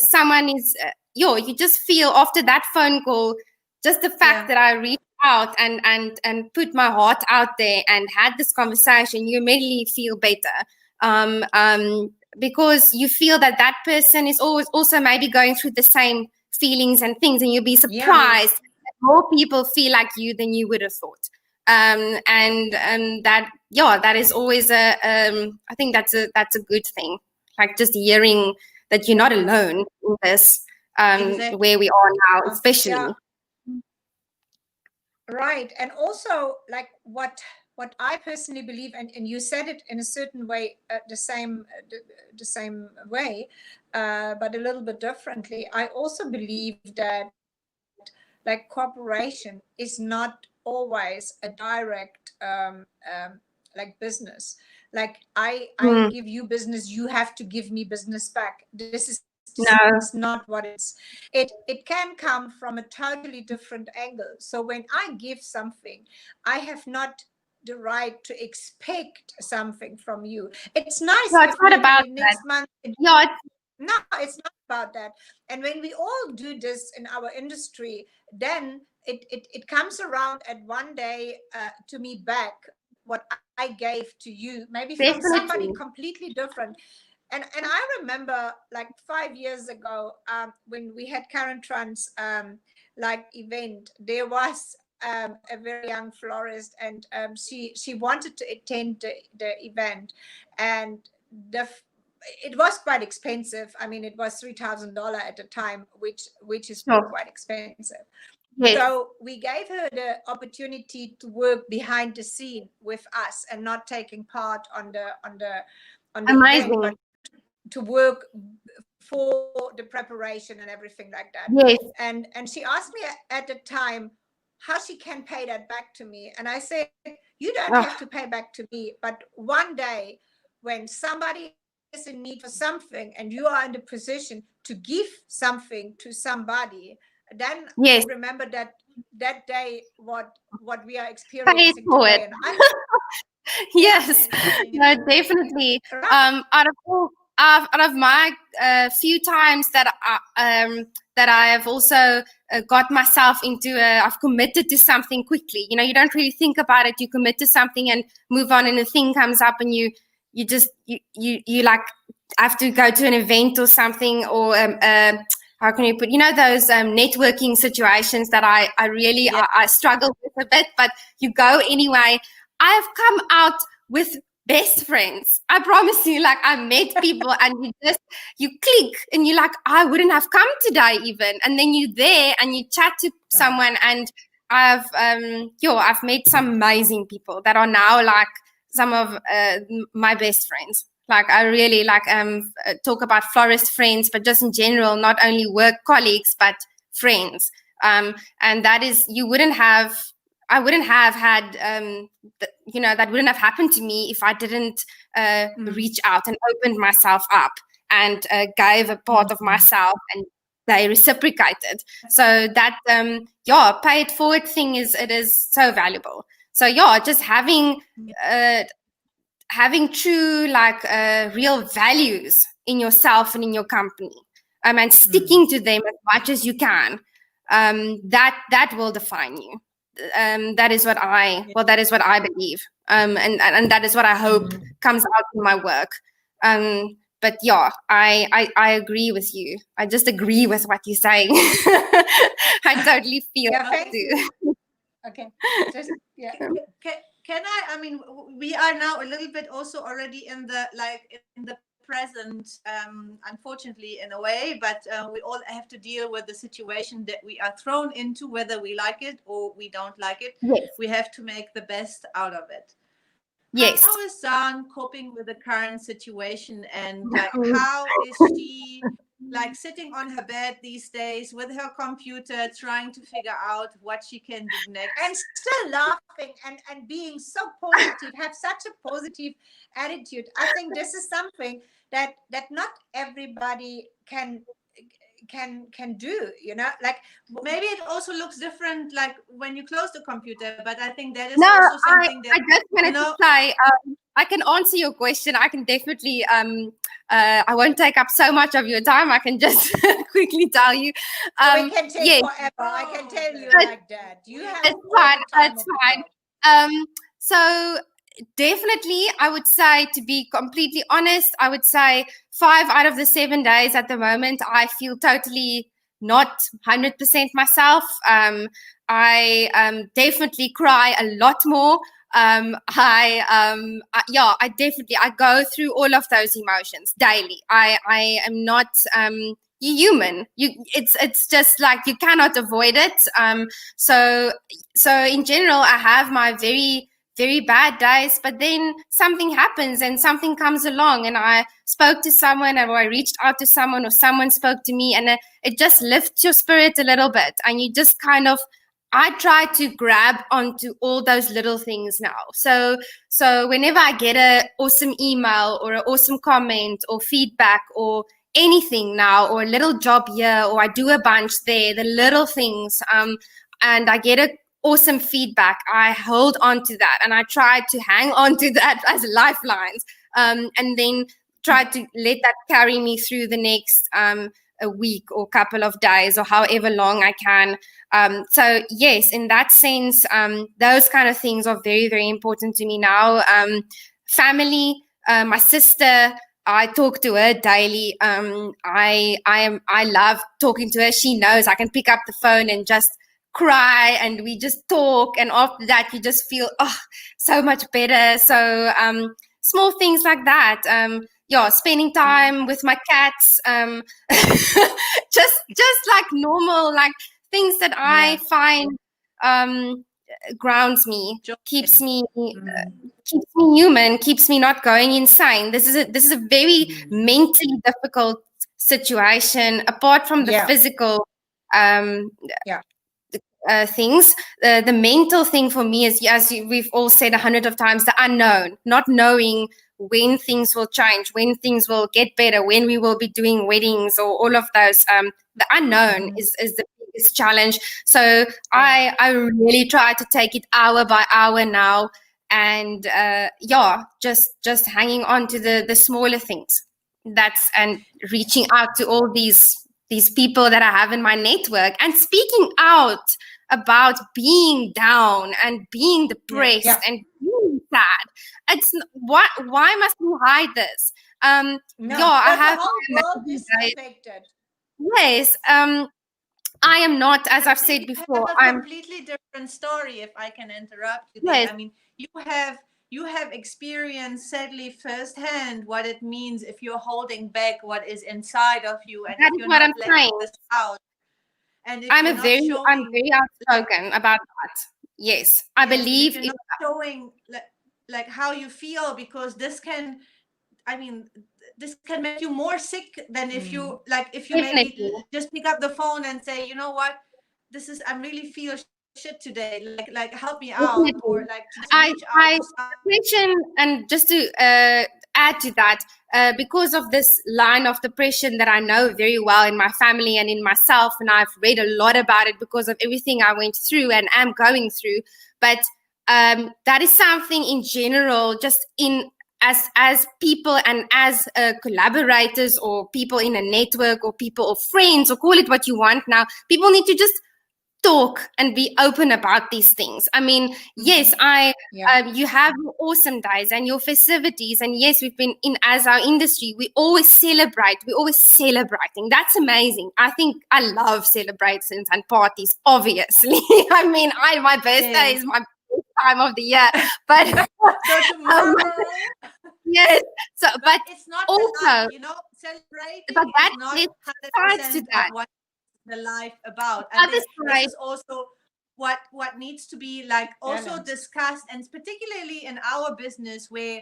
B: someone is, you just feel after that phone call, just the fact that I reached out and put my heart out there and had this conversation, you immediately feel better. Because you feel that person is always also maybe going through the same feelings and things, and you'll be surprised that more people feel like you than you would have thought. And that is always I think that's a good thing. Like just hearing that you're not alone in this, where we are now, especially.
A: Right. And also, like what I personally believe, and you said it in a certain way, the same way, but a little bit differently. I also believe that like cooperation is not always a direct like business. Like I give you business, you have to give me business back. This is not what it's. It can come from a totally different angle. So when I give something, I have not the right to expect something from you. It's nice.
B: No, it's not about next month.
A: No, it's not about that. And when we all do this in our industry, then it comes around at one day to me back what I gave to you, maybe from somebody completely different. And I remember like 5 years ago, when we had Karen Trans like event, there was a very young florist, and she wanted to attend the event, and it was quite expensive. I mean, it was $3,000 at the time, which is quite expensive. Yes. So we gave her the opportunity to work behind the scene with us and not taking part on the
B: amazing
A: event, to work for the preparation and everything like that.
B: Yes.
A: And she asked me at the time how she can pay that back to me. And I said, you don't have to pay back to me, but one day when somebody is in need for something and you are in the position to give something to somebody, then
B: Yes.
A: remember that day what we are
B: Pay it
A: experiencing
B: forward.
A: today. And I'm
B: Yes, no, definitely.
A: right.
B: Out of my few times that I have also got myself into I've committed to something quickly. You don't really think about it. You commit to something and move on, and a thing comes up, and you like have to go to an event or something, or how can you put, those networking situations that I really I struggle with a bit, but you go anyway. I've come out with best friends. I promise you, like I met people and you click and you're like, I wouldn't have come today even. And then you're there and you chat to someone, and I've met some amazing people that are now like some of my best friends. Like I really talk about florist friends, but just in general, not only work colleagues, but friends. And that is, I wouldn't have had, that wouldn't have happened to me if I didn't reach out and opened myself up and gave a part of myself, and they reciprocated. So that, pay it forward thing is so valuable. So just having true, real values in yourself and in your company, and sticking to them as much as you can, that will define you. That is what I believe, and that is what I hope comes out in my work. But I agree with you. I just agree with what you're saying. I totally feel that too.
A: Okay. Just,
C: Can I mean, we are now a little bit also already in the present, unfortunately, in a way, but we all have to deal with the situation that we are thrown into, whether we like it or we don't like it.
B: Yes.
C: We have to make the best out of it.
B: Yes.
C: How is Zahn coping with the current situation, and how is she sitting on her bed these days with her computer, trying to figure out what she can do next,
A: and still laughing and being so positive, have such a positive attitude? I think this is something that not everybody can do, like
C: maybe it also looks different like when you close the computer, but I think that is
B: no,
C: also something that
B: I just wanted to say, I can answer your question. I can definitely I won't take up so much of your time. I can just quickly tell you.
A: We can take forever. I can tell you like that. You have
B: it's fine. So definitely, I would say, to be completely honest, I would say 5 out of the 7 days at the moment, I feel totally not 100% myself. I definitely cry a lot more. I go through all of those emotions daily. I am not human. It's just like you cannot avoid it. So in general, I have my very, very bad days, but then something happens and something comes along, and I spoke to someone, or I reached out to someone, or someone spoke to me, and it just lifts your spirit a little bit, and you just kind of, I try to grab onto all those little things now. So whenever I get an awesome email or an awesome comment or feedback or anything now, or a little job here, or I do a bunch there, the little things, and I get a awesome feedback, I hold on to that, and I try to hang on to that as lifelines, and then try to let that carry me through the next a week or couple of days, or however long I can. So yes, in that sense, those kind of things are very, very important to me now. Family, my sister, I talk to her daily. I love talking to her. She knows I can pick up the phone and just cry, and we just talk, and after that you just feel so much better. So small things like that, spending time with my cats, just like normal, like things that I find grounds me,
C: Joy.
B: keeps me
C: Mm.
B: keeps me human, keeps me not going insane. This is a very mentally difficult situation, apart from the physical um, things. The mental thing for me is, as we've all said 100 of times, the unknown, not knowing when things will change, when things will get better, when we will be doing weddings or all of those. The unknown is the biggest challenge. So I really try to take it hour by hour now, and just hanging on to the smaller things. And reaching out to all these people that I have in my network and speaking out about being down and being depressed and being sad. It's why must we hide this? I have
A: the whole world is affected.
B: Yes. I am not, as I've said before,
C: have a completely different story, if I can interrupt you there.
B: Yes.
C: I mean, you have experienced, sadly, firsthand what it means if you're holding back what is inside of you, and
B: that
C: if
B: is
C: you're
B: what
C: not
B: I'm
C: letting
B: saying.
C: this out. And if
B: I'm
C: you're
B: I'm very outspoken about that. Yes, I believe
C: if you're not showing like how you feel, because this can, I mean, this can make you more sick than if you maybe just pick up the phone and say, you know what, I really feel shit today. Like help me out, or like just reach out to
B: depression, and just to add to that, because of this line of depression that I know very well in my family and in myself, and I've read a lot about it because of everything I went through and am going through. But that is something in general, just in as people and as collaborators, or people in a network, or people or friends, or call it what you want now, people need to just talk and be open about these things. I mean, yes, you have your awesome days and your festivities, and yes, we've been in, as our industry, we're always celebrating. That's amazing. I think I love celebrations and parties, obviously. I mean, my birthday is my best time of the year, but
C: so tomorrow
B: yes, so but
C: it's not
B: also
C: life, celebrating,
B: but that
C: is not
B: is
C: 100% of what the life about. I think this is also what needs to be like also discussed, and particularly in our business, where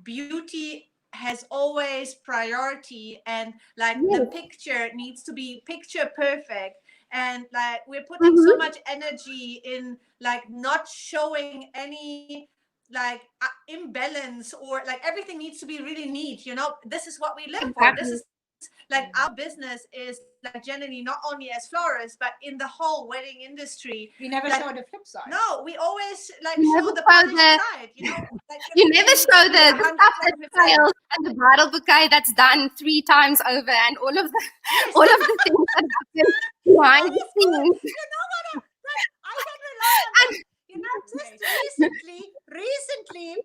C: beauty has always priority, and like the picture needs to be picture perfect, and like we're putting so much energy in like not showing any like imbalance, or like everything needs to be really neat. This is what we live for. This is like our business is like generally not only as florists, but in the whole wedding industry.
A: We never show the flip side.
C: No, we always like show the polished side. Like
B: you never show the stuff that fails and the bridal bouquet that's done 3 times over, and all of the things that happen behind the scenes.
A: I can rely on that. Just recently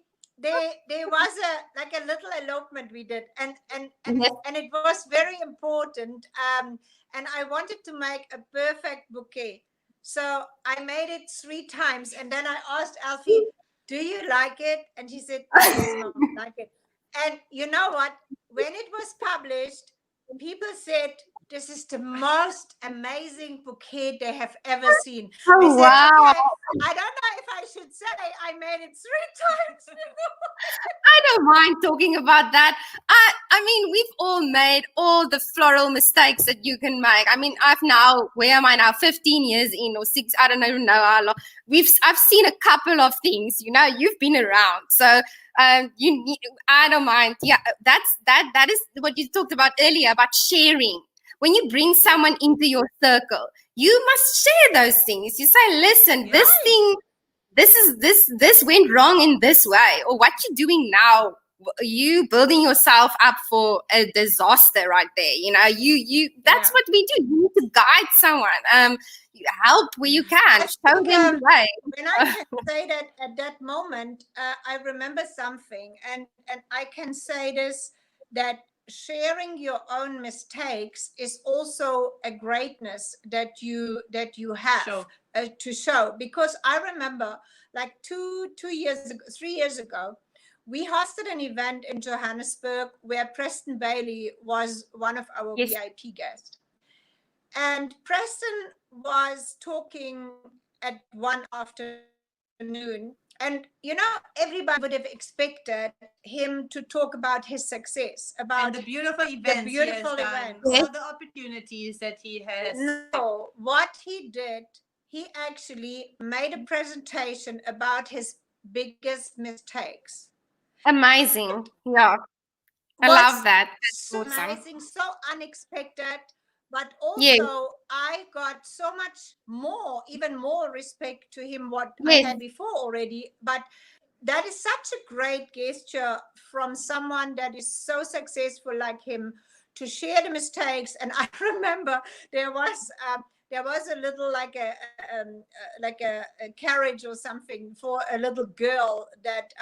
A: there was a little elopement we did, and it was very important, and I wanted to make a perfect bouquet, so I made it 3 times, and then I asked Alfie, do you like it? And she said, yes, Mom, I like it. And you know what, when it was published, people said, this is the most amazing bouquet they have ever seen.
B: Oh,
A: I said,
B: wow.
A: okay, I don't know if I should say I made it 3 times.
B: I don't mind talking about that. I mean, we've all made all the floral mistakes that you can make. I mean, where am I now? 15 years in, or 6, I don't even know how long. I've seen a couple of things, you've been around. So I don't mind. Yeah, that is what you talked about earlier, about sharing. When you bring someone into your circle, you must share those things. You say, listen, this thing, this went wrong in this way, or what you're doing now, you building yourself up for a disaster right there. That's what we do. You need to guide someone, help where you can, show them the way.
A: When I can say that at that moment, I remember something, and I can say this, that sharing your own mistakes is also a greatness that you have to show. Because I remember, like 3 years ago, we hosted an event in Johannesburg where Preston Bailey was one of our VIP guests, and Preston was talking at one afternoon. And, you know, everybody would have expected him to talk about his success, about
C: and the beautiful events he has done, all the opportunities that he has.
A: No, what he did, he actually made a presentation about his biggest mistakes.
B: Amazing. Yeah. I
A: Was
B: love that. That's
A: so
B: awesome.
A: amazing, so unexpected, but
B: Yes.
A: also I got so much more, even more respect to him what I
B: Yes.
A: had before already. But that is such a great gesture from someone that is so successful like him, to share the mistakes. And I remember there was a little like a carriage or something for a little girl that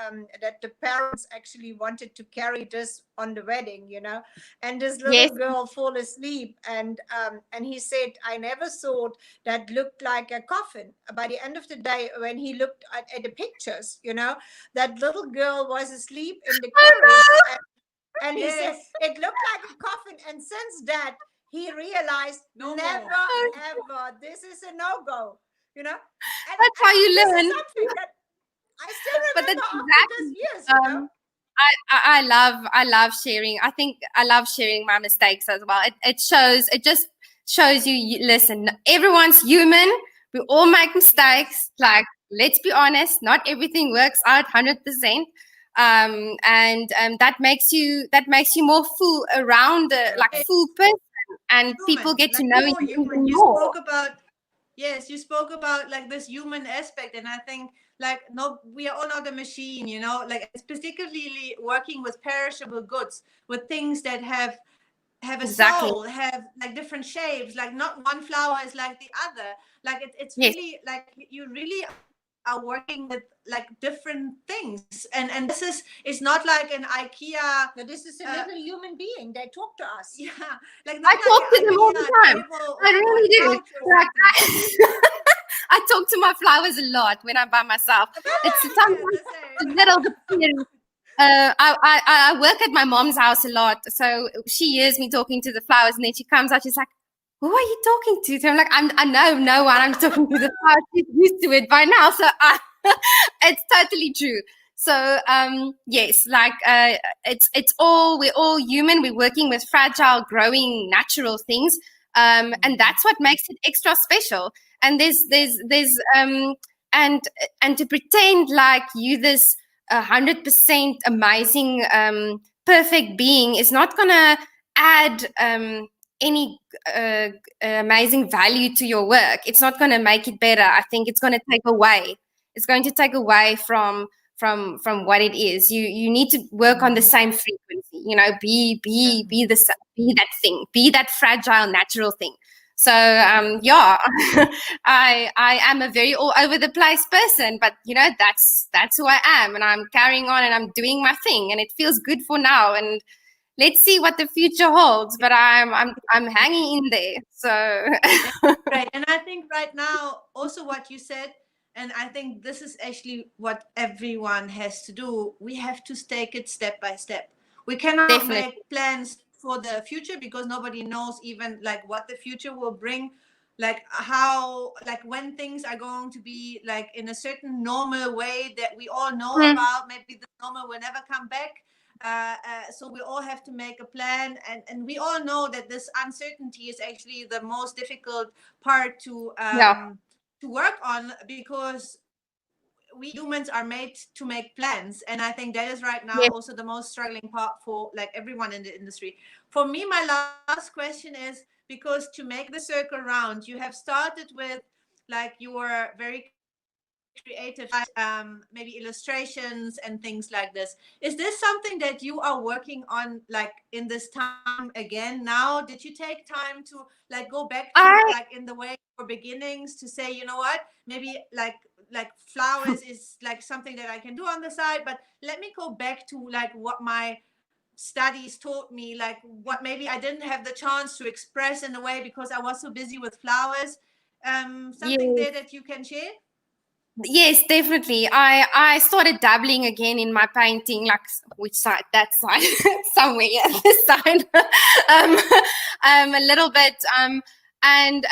A: the parents actually wanted to carry this on the wedding, you know. And this little
B: Yes.
A: girl fall asleep, and he said, I never thought that looked like a coffin. By the end of the day, when he looked at the pictures, you know, that little girl was asleep in the carriage, and he said it looked like a coffin. And since that, he realized never ever, this is a no-go, you know. And
B: That's how you
A: this
B: learn.
A: is something that I still
B: But
A: remember
B: that's
A: after this years, you know.
B: I love sharing. I think I love sharing my mistakes as well. It just shows you, listen, everyone's human. We all make mistakes. Like, let's be honest, not everything works out 100%. And that makes you more full around full person, and people get to know you even
C: You
B: more.
C: spoke about, yes, you spoke about like this human aspect, and I think like, no, we are all not a machine, you know, like particularly working with perishable goods, with things that have a
B: Exactly.
C: soul, have like different shapes, like not one flower is like the other. Like it's
B: Yes.
C: really like you really are working with like different things, and this is not like an IKEA.
A: But this is a little human being. They talk to us.
C: Yeah, like
B: I
C: not
B: talk
C: like
B: to
C: an
B: them all the
C: IKEA
B: time.
C: table
B: I really do.
C: or couch or
B: Like,
C: something.
B: I talk to my flowers a lot when I'm by myself. It's sometimes a little bit scary. I work at my mom's house a lot, so she hears me talking to the flowers, and then she comes out. She's like, "Who are you talking to?" So I'm like, I know no one. I'm talking to the flowers. She's used to it by now, so it's totally true. So yes, like we're all human. We're working with fragile, growing, natural things, and that's what makes it extra special. And and to pretend like you this 100% amazing, perfect being is not gonna add any amazing value to your work. It's not gonna make it better. I think it's gonna take away. It's going to take away from what it is. You need to work on the same frequency. You know, be that thing. Be that fragile, natural thing. So yeah, I am a very all over the place person, but you know, that's who I am, and I'm carrying on and I'm doing my thing, and it feels good for now, and let's see what the future holds. But I'm hanging in there. So
C: right. And I think right now also what you said, and I think this is actually what everyone has to do. We have to take it step by step. We cannot
B: Definitely.
C: make plans for the future because nobody knows even like what the future will bring, like how, like when things are going to be like in a certain normal way that we all know about. Maybe the normal will never come back. So we all have to make a plan, and we all know that this uncertainty is actually the most difficult part to work on, because we humans are made to make plans, and I think that is right now also the most struggling part for like everyone in the industry. For me, my last question is, because to make the circle round, you have started with like your very creative maybe illustrations and things like this. Is this something that you are working on like in this time again now? Did you take time to like go back to like in the way for beginnings to say, you know what, maybe like flowers is like something that I can do on the side, but let me go back to like what my studies taught me, like what maybe I didn't have the chance to express in a way because I was so busy with flowers. Something there that you can share?
B: Yes, definitely. I started dabbling again in my painting, like which side? That side, somewhere, yeah, this side. A little bit. and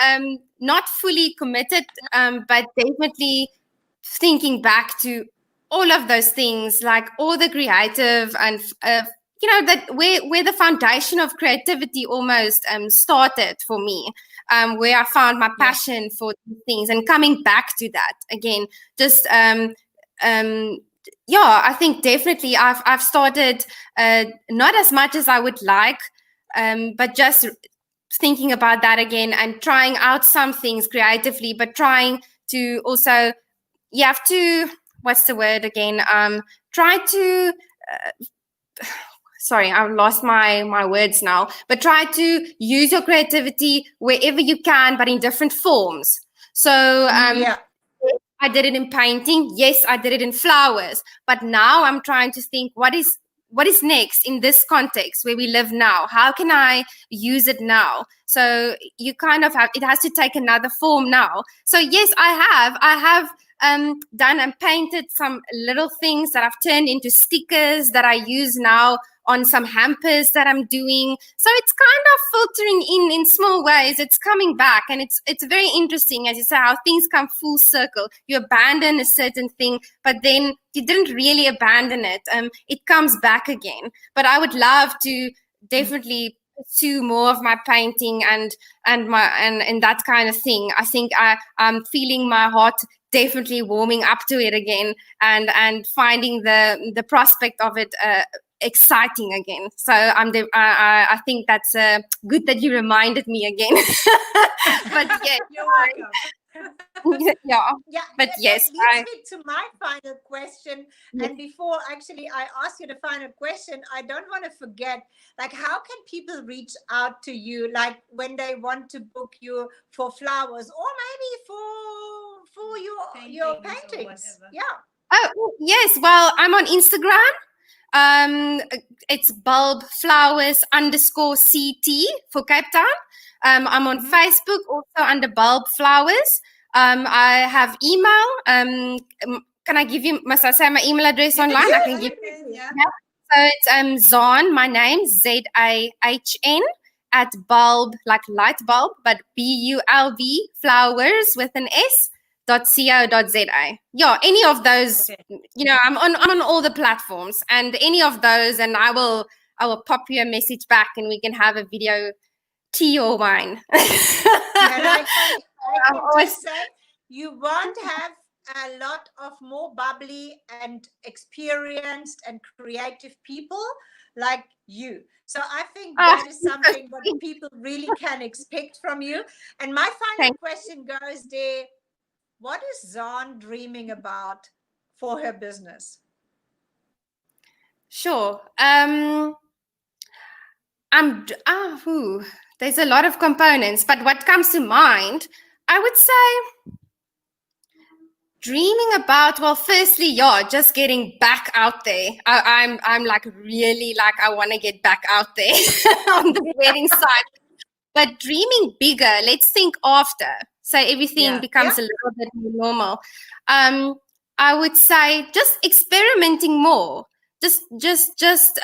B: not fully committed, but definitely thinking back to all of those things, like all the creative and that where the foundation of creativity almost started for me, where I found my passion for these things, and coming back to that again, just I think definitely I've started not as much as I would like, but just thinking about that again and trying out some things creatively, but trying to also, you have to, what's the word again? Try to, sorry, I've lost my words now, but try to use your creativity wherever you can, but in different forms. So, I did it in painting. Yes, I did it in flowers. But now I'm trying to think, what is next in this context where we live now? How can I use it now? So you kind of have, it has to take another form now. So yes, I have done and painted some little things that I've turned into stickers that I use now on some hampers that I'm doing. So it's kind of filtering in small ways. It's coming back, and it's very interesting, as you say, how things come full circle. You abandon a certain thing, but then you didn't really abandon it. It comes back again. But I would love to definitely pursue more of my painting and that kind of thing. I think I'm feeling my heart definitely warming up to it again, and finding the prospect of it exciting again. So I think that's good that you reminded me again. But yeah,
C: You're welcome.
B: yeah.
A: Yeah,
B: But yes,
A: that leads me to my final question. And before actually I ask you the final question, I don't want to forget, like, how can people reach out to you, like when they want to book you for flowers, or maybe for your paintings? Yeah.
B: Oh yes, well, I'm on Instagram. It's bulb flowers _CT for Cape Town. I'm on Facebook also under bulb flowers. I have email. Can I give you, must I say my email address online? I can give you.
C: Yeah.
B: So it's Zahn, my name, ZAHN, at bulb, like light bulb, but BULB flowers with an S. .co.za. Yeah, any of those. I'm on all the platforms, and any of those, and I will pop you a message back, and we can have a video, tea or wine.
A: And I can just say, you won't have a lot of more bubbly and experienced and creative people like you. So I think that is something what people really can expect from you. And my final question goes there. What is Zahn dreaming about for her business?
B: Sure. There's a lot of components, but what comes to mind, I would say dreaming about, well, firstly, just getting back out there. I'm like really like, I want to get back out there on the wedding side. But dreaming bigger, let's think after. So everything becomes a little bit more normal. I would say just experimenting more. Just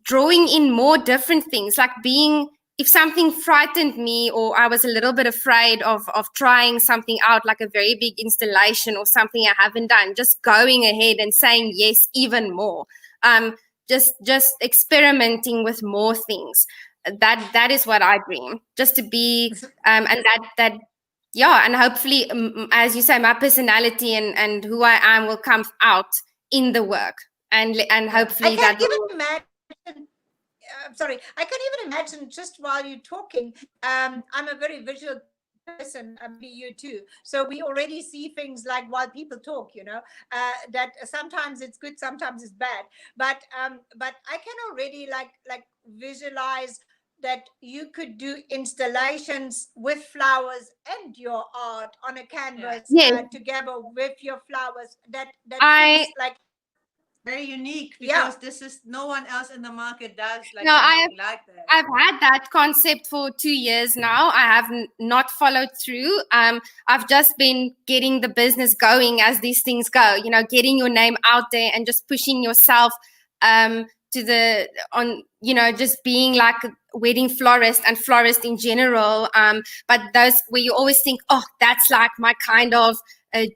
B: drawing in more different things, like if something frightened me, or I was a little bit afraid of trying something out, like a very big installation or something I haven't done, just going ahead and saying yes even more. Just experimenting with more things. That is what I dream, just to be and and hopefully, as you say, my personality and who I am will come out in the work, and hopefully
A: I can even imagine just while you're talking. I'm a very visual person. Maybe you too. So we already see things like while people talk, that sometimes it's good, sometimes it's bad. But I can already like visualize that you could do installations with flowers and your art on a canvas together with your flowers. That seems like
C: very unique, because this is no one else in the market does like
B: something
C: like that.
B: I've had that concept for 2 years now. I have not followed through. I've just been getting the business going as these things go, getting your name out there and just pushing yourself on, just being like a wedding florist and florist in general. But those where you always think, oh, that's like my kind of, I'm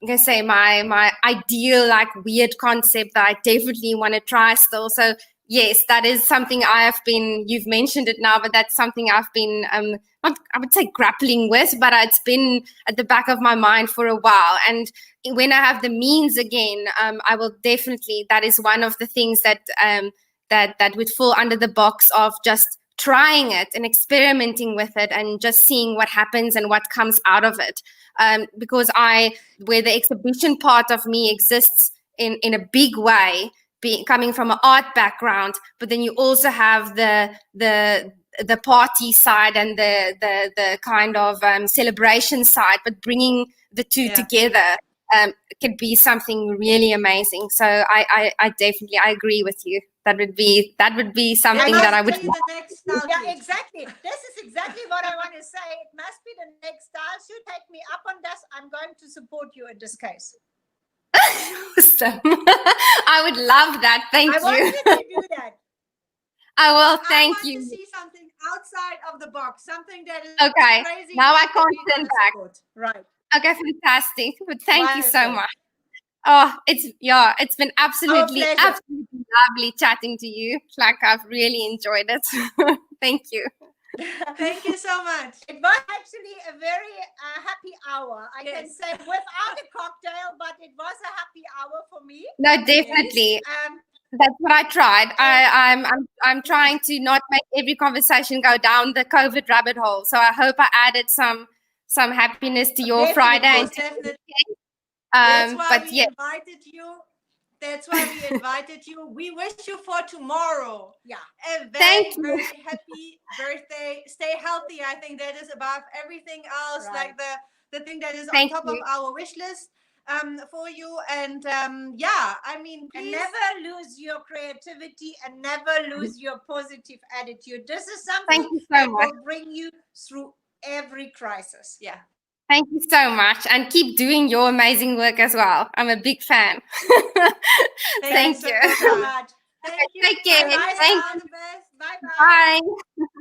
B: gonna say my ideal, like, weird concept that I definitely want to try still. So yes, that is something you've mentioned it now, but that's something I've been, not, I would say, grappling with, but it's been at the back of my mind for a while. And when I have the means again, I will definitely, that is one of the things that would fall under the box of just trying it and experimenting with it and just seeing what happens and what comes out of it. Because where the exhibition part of me exists in a big way, coming from an art background, but then you also have the party side and the kind of celebration side, but bringing the two together could be something really amazing. So I definitely, I agree with you. That would be something that I would.
C: The next style
A: Yeah,
C: shoot.
A: exactly. This is exactly what I want to say. It must be the next style shoot. Take me up on this. I'm going to support you in this case.
B: Awesome. I would love that. Thank
A: I
B: you.
A: want you to do that.
B: I will.
C: I
B: Thank
C: want
B: you.
C: to see something outside of the box, something that is
B: Okay.
C: crazy.
B: Now I
C: that
B: can't
C: we
B: turn
C: wanna
B: back.
C: support.
A: Right.
B: Okay, fantastic. But thank you so
A: Wonderful.
B: much. Oh, it's been absolutely
A: pleasure.
B: lovely chatting to you. Like, I've really enjoyed it. Thank you.
C: Thank you so much.
A: It was actually a very happy hour. I can say without a cocktail, but it was a happy hour for me.
B: No, definitely.
A: Yes.
B: That's what I tried. I'm trying to not make every conversation go down the COVID rabbit hole. So I hope I added some happiness to your Friday.
C: Most definitely. That's why
B: But
C: we
B: yeah,
C: invited you. That's why we invited you. We wish you for tomorrow.
A: Yeah.
C: A
B: Thank you.
C: very happy birthday. Stay healthy. I think that is above everything else.
A: Right.
C: Like the thing that is
B: Thank
C: on top
B: you.
C: of our wish list for you. And yeah, I mean,
A: And
C: please.
A: never lose your creativity and never lose your positive attitude. This is
B: Thank
A: something
B: you so
A: that
B: much.
A: will bring you through every crisis.
C: Yeah.
B: Thank you so much, and keep doing your amazing work as well. I'm a big fan. Thank
C: Thanks
B: you.
C: so
A: So
C: much.
A: much.
C: Thank you.
B: Take care.
C: Bye-bye.
B: Thank
C: All
B: you.
C: the best. Bye-bye.
B: Bye.